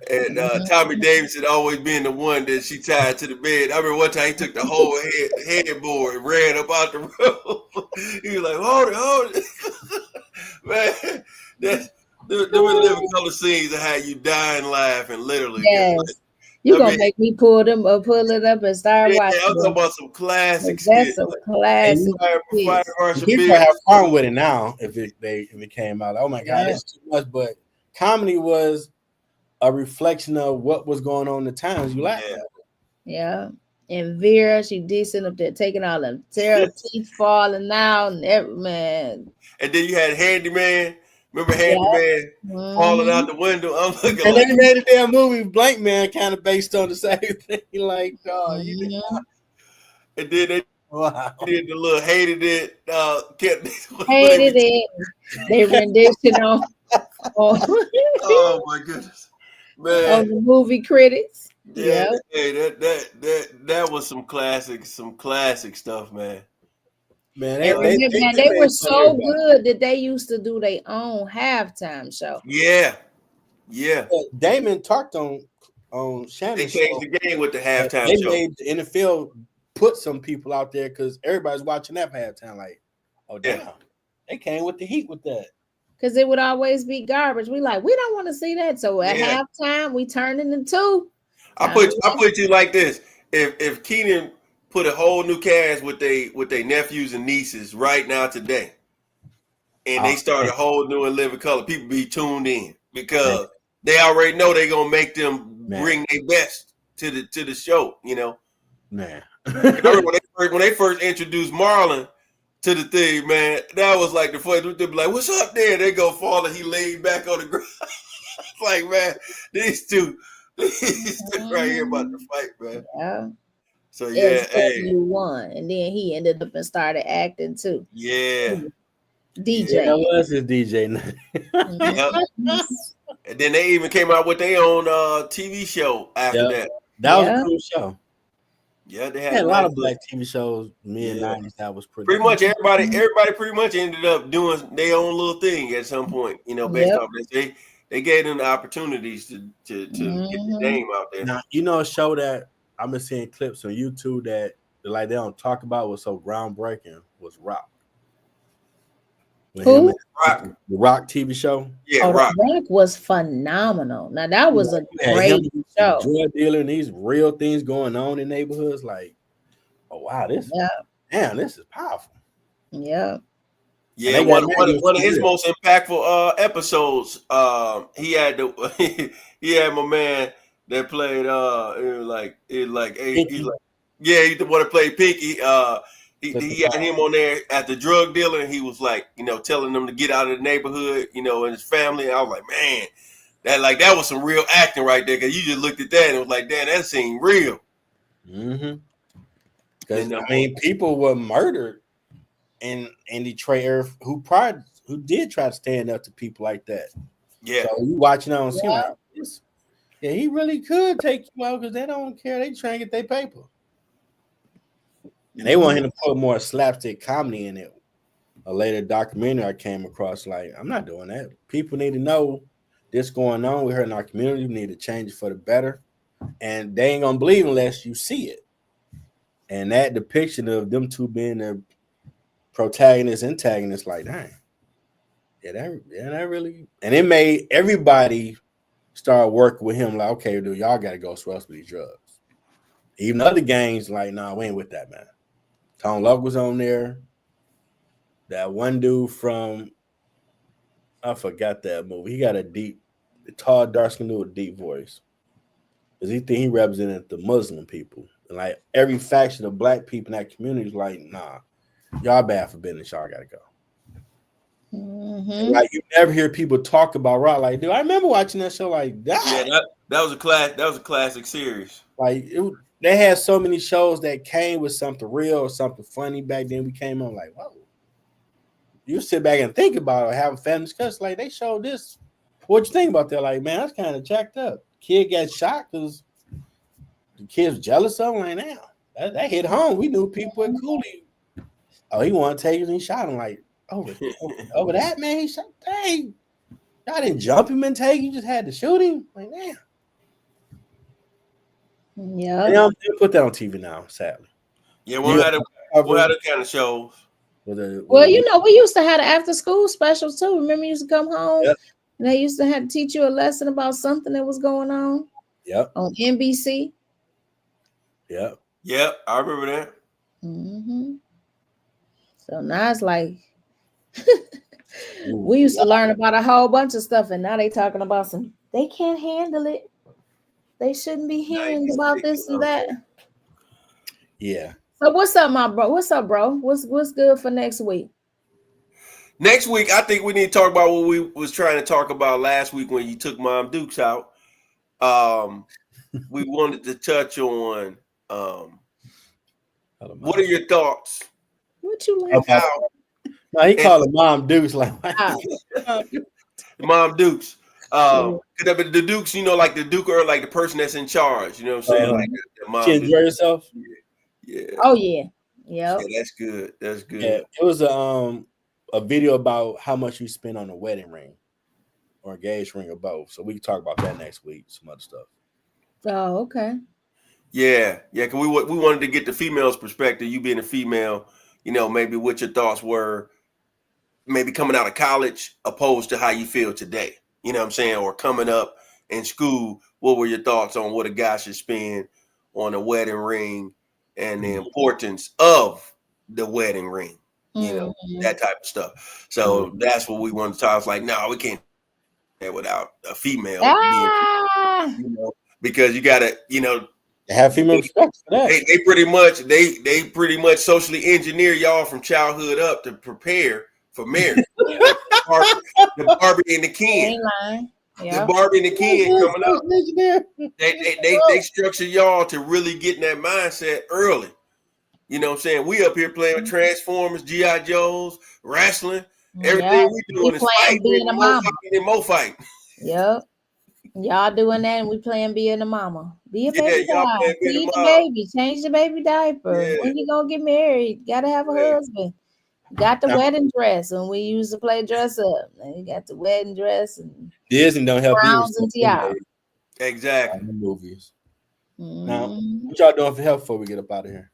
and Tommy Davis had always been the one that she tied to the bed. I remember one time he took the whole headboard and ran up out the room. He was like, hold it. Man, the Living Color scenes of how you die and laugh and literally. Yes. You're going to make me pull it up and start watching. I'm talking about some classics. That's some classic. People have fun with it now if it came out. Oh my God, it's too much. But comedy was a reflection of what was going on in the times you laugh at. Yeah. And Vera, she decent up there taking all them teeth falling out and man. And then you had Handyman. Remember Handyman falling out the window? I'm looking and they made a damn movie, Blank Man, kind of based on the same thing. Like, you did not. And then they did the little hated it. Hated it. They rendition on. Oh my goodness, man! On the movie critics. Yeah. Hey, that was some classic stuff, man. Man, they were so good that they used to do their own halftime show. Yeah. Damon talked on Shannon. They changed the game with the halftime show. They made the NFL put some people out there because everybody's watching that for halftime. Like, oh damn, they came with the heat with that. Because it would always be garbage. We don't want to see that. So at halftime, we turn it into. I put you like this: if Keenan put a whole new cast with they nephews and nieces right now today, and they start a whole new and living color, people be tuned in because they already know they're gonna make them bring their best to the show. You know, man. when they first introduced Marlon to the thing, man, that was like the first. They'd be like, "What's up there?" They go fall and he laid back on the ground. Like, man, these two right here about to fight, man. Yeah. So you won, and then he ended up and started acting too. Yeah. DJ. Yeah, that was his DJ. Yep. And then they even came out with their own TV show after that. That was a cool show. Yeah, they Had had a lot of nice black TV shows, mid Yeah. 90s, that was pretty pretty much good. everybody pretty much ended up doing their own little thing at some point, based Yep. off this. They gave them the opportunities to get the Mhm. name out there. Now, a show that I've been seeing clips on YouTube that like they don't talk about was so groundbreaking was Rock. With him Who? and Rock. the Rock TV show. Yeah, Oh, Rock. Rock was phenomenal. Now that was a You had great him, show. drug dealer, and these real things going on in neighborhoods. Like, oh wow, this is powerful. Yeah. Yeah, one of his most impactful episodes. He had he had my man that played he's like he's the one that played Pinky. He had him on there at the drug dealer, and he was like, telling them to get out of the neighborhood, and his family. And I was like, man, that was some real acting right there, because you just looked at that and it was like, damn, that seemed real. Mm-hmm. Because people were murdered in Detroit area who did try to stand up to people like that. Yeah. So you watching on scene like this. Yeah, he really could take you out because they don't care. They trying to get their paper. And they want him to put more slapstick comedy in it. A later documentary I came across, like, I'm not doing that. People need to know this going on with her in our community. We need to change it for the better. And they ain't gonna believe unless you see it. And that depiction of them two being the protagonist, antagonist, like, dang. Yeah, that really, and it made everybody start working with him. Like, okay, dude, y'all gotta go swell with these drugs. Even other gangs, like, nah, we ain't with that, man. Tone Loc was on there. That one dude from, I forgot that movie. He got a tall, dark skin dude with a deep voice. Because he think he represented the Muslim people. And like every faction of black people in that community is like, nah, y'all bad for business. Y'all gotta go. Mm-hmm. Like you never hear people talk about Rock. Like, dude, I remember watching that show like that. Yeah, that was a classic series. Like they had so many shows that came with something real or something funny back then. We came on like, whoa. You sit back and think about it, have a family discussion. Like they showed this. What you think about that? Like, man, that's kind of jacked up. Kid got shot because the kid was jealous of him. Like, now that hit home. We knew people at Cooley. Oh, he wanted to take him and he shot him. Like, over that, man, he shot. Dang, y'all didn't jump him and take him. You just had to shoot him. Like, damn. Yeah. They don't put that on TV now, sadly. Yeah, we'll have a kind of shows. Well, we used to have after school specials too. Remember, you used to come home and they used to have to teach you a lesson about something that was going on. Yep. On NBC. Yep. Yep, I remember that. Mm-hmm. So now it's like we used to learn about a whole bunch of stuff, and now they talking about they can't handle it. They shouldn't be hearing about this and that. Yeah. So what's up, my bro? What's up, bro? What's good for next week? Next week, I think we need to talk about what we was trying to talk about last week when you took Mom Dukes out. We wanted to touch on what are your thoughts? What you like? No, he called him Mom Dukes. Like Mom Dukes. The Dukes, like the Duke or like the person that's in charge. You know what I'm saying? Like the mom. She enjoy herself. Yeah. Oh yeah. Yep. Yeah. That's good. That's good. Yeah, it was a video about how much you spend on a wedding ring or engaged ring or both. So we can talk about that next week. Some other stuff. Oh, okay. Yeah. Because we wanted to get the female's perspective. You being a female, maybe what your thoughts were, maybe coming out of college opposed to how you feel today. You know what I'm saying? Or coming up in school, what were your thoughts on what a guy should spend on a wedding ring and the importance of the wedding ring? That type of stuff. So that's what we wanted to talk. I was like, no, we can't do that without a female being, because you gotta, have female respect for that. They pretty much socially engineer y'all from childhood up to prepare for marriage. the Barbie and the Ken. The Barbie and the Ken coming up. They structure y'all to really get in that mindset early. You know what I'm saying? We up here playing with Transformers, G.I. Joes, wrestling. Everything we doing is fighting and more fighting. Yep. Y'all doing that, and we playing being a mama. Be a Yeah, baby y'all dad. playing being a Feed the mom. baby. Change the baby diaper. Yeah, When you gonna get married? Gotta have a yeah. husband. Got the Now, wedding dress, and we used to play dress up. And you got the wedding dress and Disney don't help you with crowns stuff and tiara. anyway, Exactly. the movies. Now, Mm, what y'all doing for help before we get up out of here?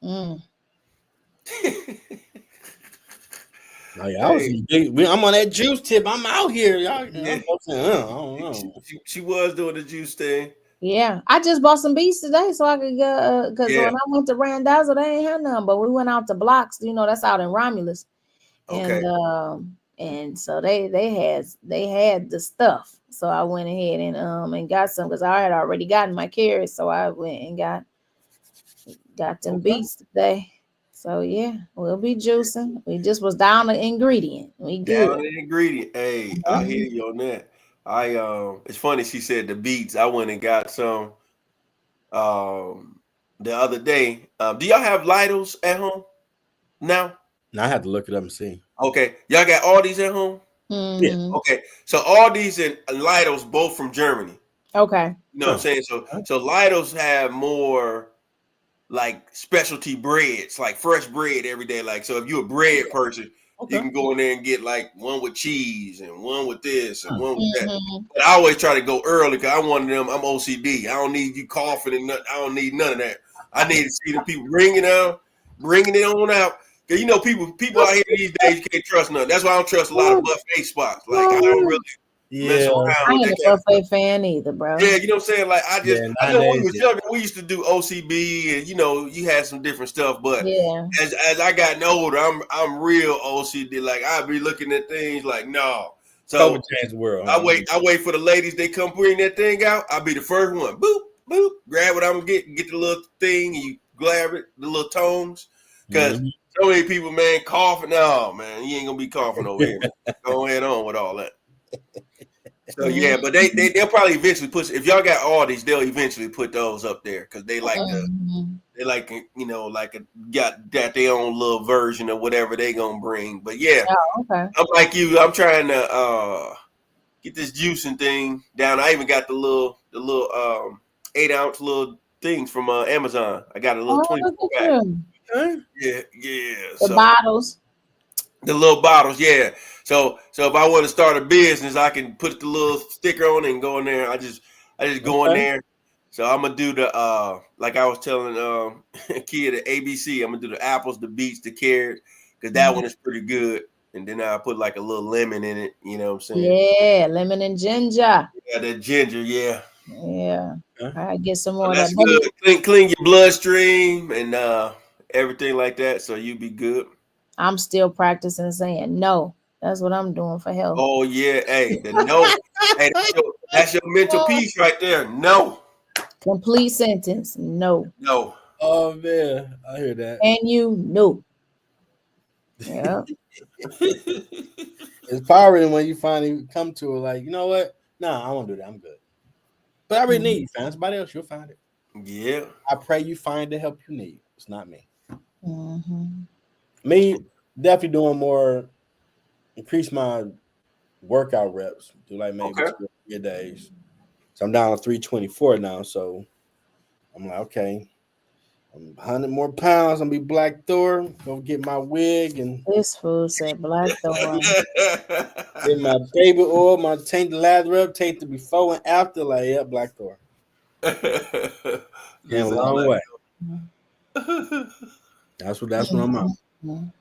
mm. Oh yeah, Hey, I'm on that juice tip. I'm out here, y'all. yeah. I'm saying, I don't know. She was doing the juice thing. Yeah, I just bought some beats today so I could go. Because Yeah. when I went to Randazzo, they ain't had none. But we went out to Blocks. That's out in Romulus, Okay. and so they had the stuff. So I went ahead and got some because I had already gotten my carrots. So I went and got them Okay. beats today. So yeah, we'll be juicing. We just was down the ingredient. We good. Down the ingredient. Hey, I hear you on that. It's funny she said the beats. I went and got some the other day. Do y'all have Lidls at home now? Now I have to look it up and see. Okay. Y'all got all these at home? Yeah. Mm-hmm. Okay. So all these and Lidls both from Germany. Okay. You know what I'm saying? So Lidls have more like specialty breads, like fresh bread every day. Like, so if you're a bread person, you Okay. can go in there and get like one with cheese and one with this and one with that. Mm-hmm. But I always try to go early because I'm one of them. I'm OCD. I don't need you coughing and nothing. I don't need none of that. I need to see the people bringing it on out. Cause people out here these days you can't trust nothing. That's why I don't trust a lot of buffet spots. Like I don't really mess Yeah. around I with ain't that a kind of buffet fan either, bro. yeah, you know what I'm saying? Like Yeah. I know when we Nowadays, was younger, we used to do OCB and you had some different stuff, but Yeah. as I gotten older, I'm real OCD. Like I be looking at things like no. COVID So changed the world. I wait for the ladies, they come bring that thing out. I'll be the first one. Boop, boop, grab what I'm gonna get the little thing, and you grab it, the little tones. Cause Mhm. so many people, man, coughing. No, man, you ain't gonna be coughing over here. Go ahead on with all that. So yeah, but they'll probably eventually put. If y'all got all these, they'll eventually put those up there because they like to. Mhm. They like got their own little version of whatever they gonna bring. But yeah, Oh, okay. I'm like you. I'm trying to get this juicing thing down. I even got the little 8-ounce little things from Amazon. I got a little Oh, 24 look at pack. you. Okay. Yeah. The So bottles. the little bottles, yeah. So if I want to start a business, I can put the little sticker on it and go in there. I just go in Okay. there. So I'm gonna do the like I was telling kid at ABC, I'm gonna do the apples, the beets, the carrots, because that one is pretty good. And then I put like a little lemon in it, you know what I'm saying? Yeah, lemon and ginger. Yeah, that ginger, yeah. Yeah. Okay. I get some So more of that's that. good. Clean your bloodstream and everything like that. So you be good. I'm still practicing saying no. That's what I'm doing for health. Oh yeah, hey, the no, hey, that's your mental peace right there. No. Complete sentence. No. No. Oh man, I hear that. And you know. Yeah. It's powering when you finally come to it. Like, you know what? Nah, I won't do that. I'm good. But I really need you. Find somebody else. You'll find it. Yeah. I pray you find the help you need. It's not me. Mm-hmm. Me definitely doing more. Increase my workout reps. Do like maybe Okay. 2 or 3 days. So I'm down to 324 now. So I'm like, okay, I'm 100 more pounds. I'm gonna be Black Thor. Go get my wig and This food said black thorn. get my baby oil, my taint the lather up, take the before and after. Like, yeah, Black Thor. Came a long way. That's what I'm on.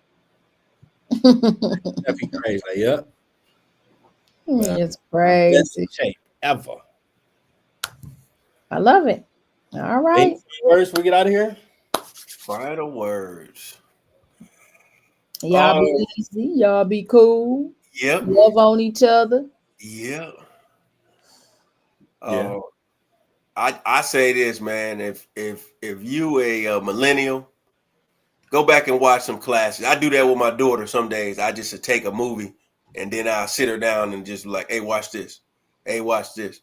Definitely crazy. Like, yep. It's Best crazy. shape ever. I love it. All right. Any words before we get out of here? Final words. Y'all be easy. Y'all be cool. Yep. Love on each other. Yep. Yeah. I say this, man. If you a millennial, go back and watch some classics. I do that with my daughter some days. I just take a movie and then I sit her down and just like, hey, watch this. Hey, watch this.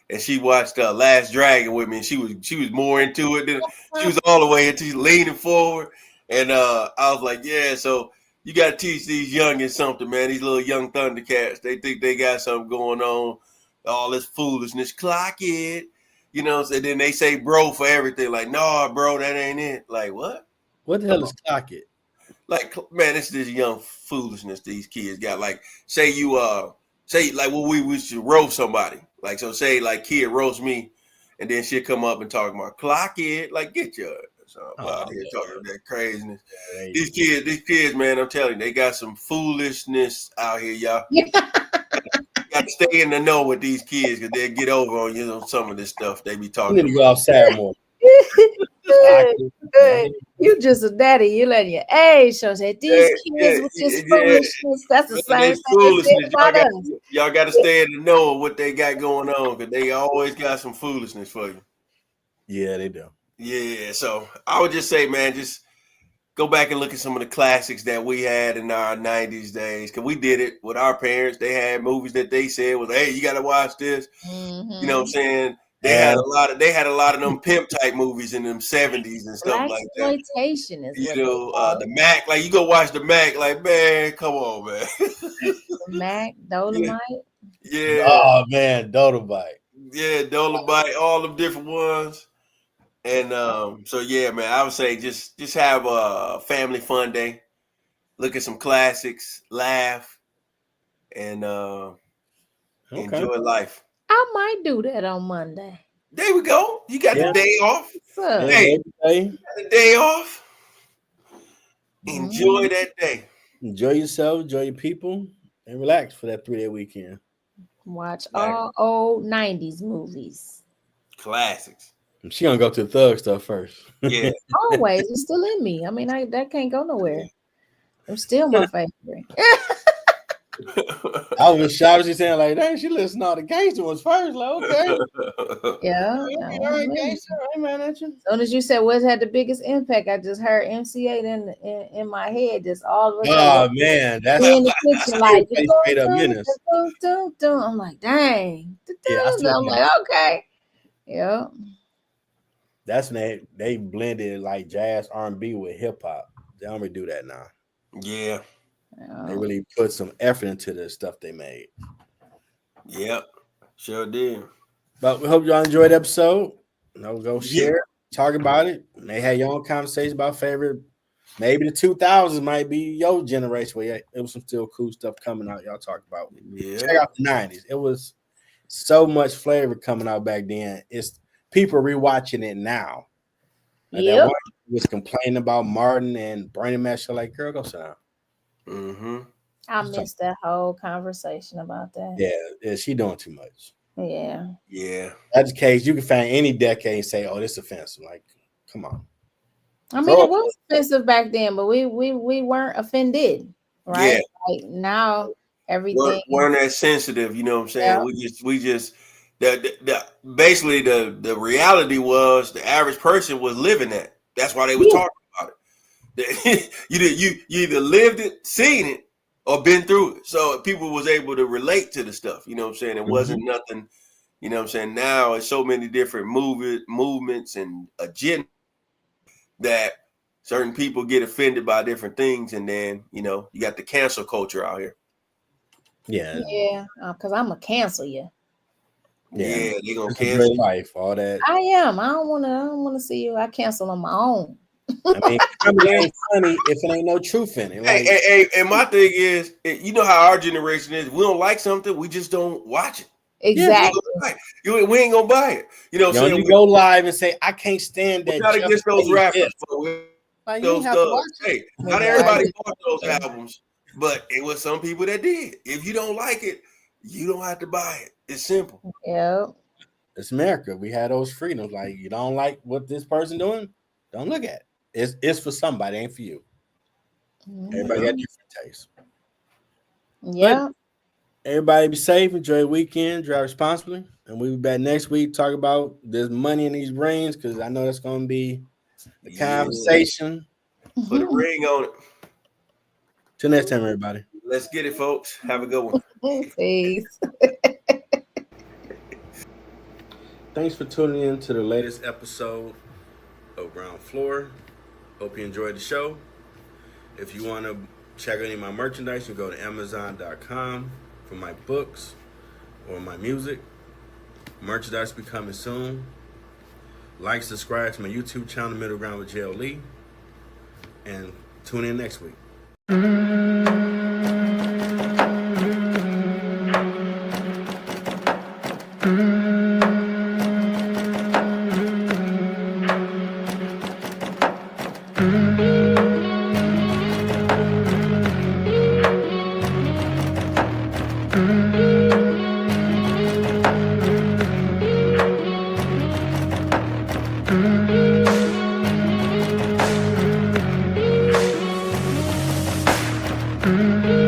And she watched Last Dragon with me. And she was more into it than she was all the way into leaning forward. And I was like, yeah. So You got to teach these youngins something, man. These little young Thundercats, they think they got something going on. All this foolishness. Clock it. You know, and then they say bro for everything. Like, nah, bro, that ain't it. Like, what? What the hell is clock it? Like, man, it's this young foolishness these kids got. Like, say you say like when we should roast somebody. Like, so say like kid roast me, and then she'll come up and talk about clock it. Like, get your out here talking that craziness. Yeah, these kids, man, I'm telling you, they got some foolishness out here, y'all. You got to stay in the know with these kids because they'll get over on you on some of this stuff they be talking. You need to go outside more. You just a daddy. You let your age show that these kids with this foolishness. That's the same thing they said about us. Y'all got to stay in the know of what they got going on because they always got some foolishness for you. Yeah, they do. Yeah, so I would just say, man, just go back and look at some of the classics that we had in our 90s days. Because we did it with our parents. They had movies that they said was, hey, you got to watch this. Mm-hmm. You know what I'm saying? They had a lot of them pimp type movies in them 70s and stuff like that. Exploitation is what the Mac, like you go watch the Mac, like, man, come on, man. The Mac, Dolomite. Yeah. Oh man, Dolomite. Yeah, Dolomite, all them different ones. And so yeah, man, I would say just have a family fun day. Look at some classics, laugh, and enjoy life. I might do that on Monday. There we go. You got the day off. Hey, you got the day off. Enjoy that day. Enjoy yourself, enjoy your people, and relax for that 3-day weekend. Watch all old 90s movies. Classics. She gonna go to the thug stuff first. Yeah. Always. It's still in me. I mean, that can't go nowhere. I'm still my favorite. I was shocked. She saying like, "Dang, she listened to all the gangster ones first." Like, okay, yeah. All right, gangster. I ain't mad at you. As soon as you said what had the biggest impact, I just heard MC8 in my head. Just all of a sudden. Oh man, that's in the kitchen like straight up menace. I'm like, dang. Yeah, I'm like, okay. Yeah. That's when they blended like jazz R&B with hip hop. They don't really do that now. Yeah. They really put some effort into the stuff they made. Yep, sure did. But we hope y'all enjoyed the episode. Go share, talk about it. They had your own conversation about favorite. Maybe the 2000s might be your generation where it was some still cool stuff coming out. Y'all talk about. Yeah. Check out the 90s. It was so much flavor coming out back then. It's people rewatching it now. Yeah. Was complaining about Martin and Burning Man. Show like, girl, go sit down. Mm-hmm. I missed that whole conversation about that. Yeah, she doing too much. Yeah. That's the case. You can find any decade and say, "Oh, this is offensive." Like, come on. I mean, it was offensive back then, but we weren't offended, right? Yeah. Like now, everything weren't that sensitive. You know what I'm saying? Yeah. We just basically the reality was the average person was living that. That's why they were talking about it. You either lived it, seen it, or been through it. So people was able to relate to the stuff. You know what I'm saying? It wasn't nothing. You know what I'm saying? Now it's so many different movements and agendas that certain people get offended by different things, and then you got the cancel culture out here. Yeah, because I'm gonna cancel you. Yeah, they gonna cancel life, all that. I am. I don't want to see you. I cancel on my own. I mean, it ain't funny if it ain't no truth in it. Like, and my thing is, you know how our generation is. We don't like something, we just don't watch it. Exactly. Yeah, we ain't gonna buy it. You know what I'm saying? You go live and say, I can't stand that. Not against those rappers. Like, those hey, not everybody bought those albums, but it was some people that did. If you don't like it, you don't have to buy it. It's simple. Yeah. It's America. We had those freedoms. Like, you don't like what this person doing, don't look at it. It's for somebody, ain't for you. Everybody got different tastes. Yeah. But everybody be safe, enjoy the weekend, drive responsibly. And we'll be back next week, talk about this money in these rings, because I know that's gonna be the conversation. Put a ring on it. Till next time, everybody. Let's get it, folks. Have a good one. Peace. Thanks for tuning in to the latest episode of Ground Floor. Hope you enjoyed the show. If you want to check out any of my merchandise. You can go to Amazon.com for my books or my music. Merchandise be coming soon. Like, subscribe to my YouTube channel, Middle Ground with J.O. Lee. And tune in next week. Mm-hmm.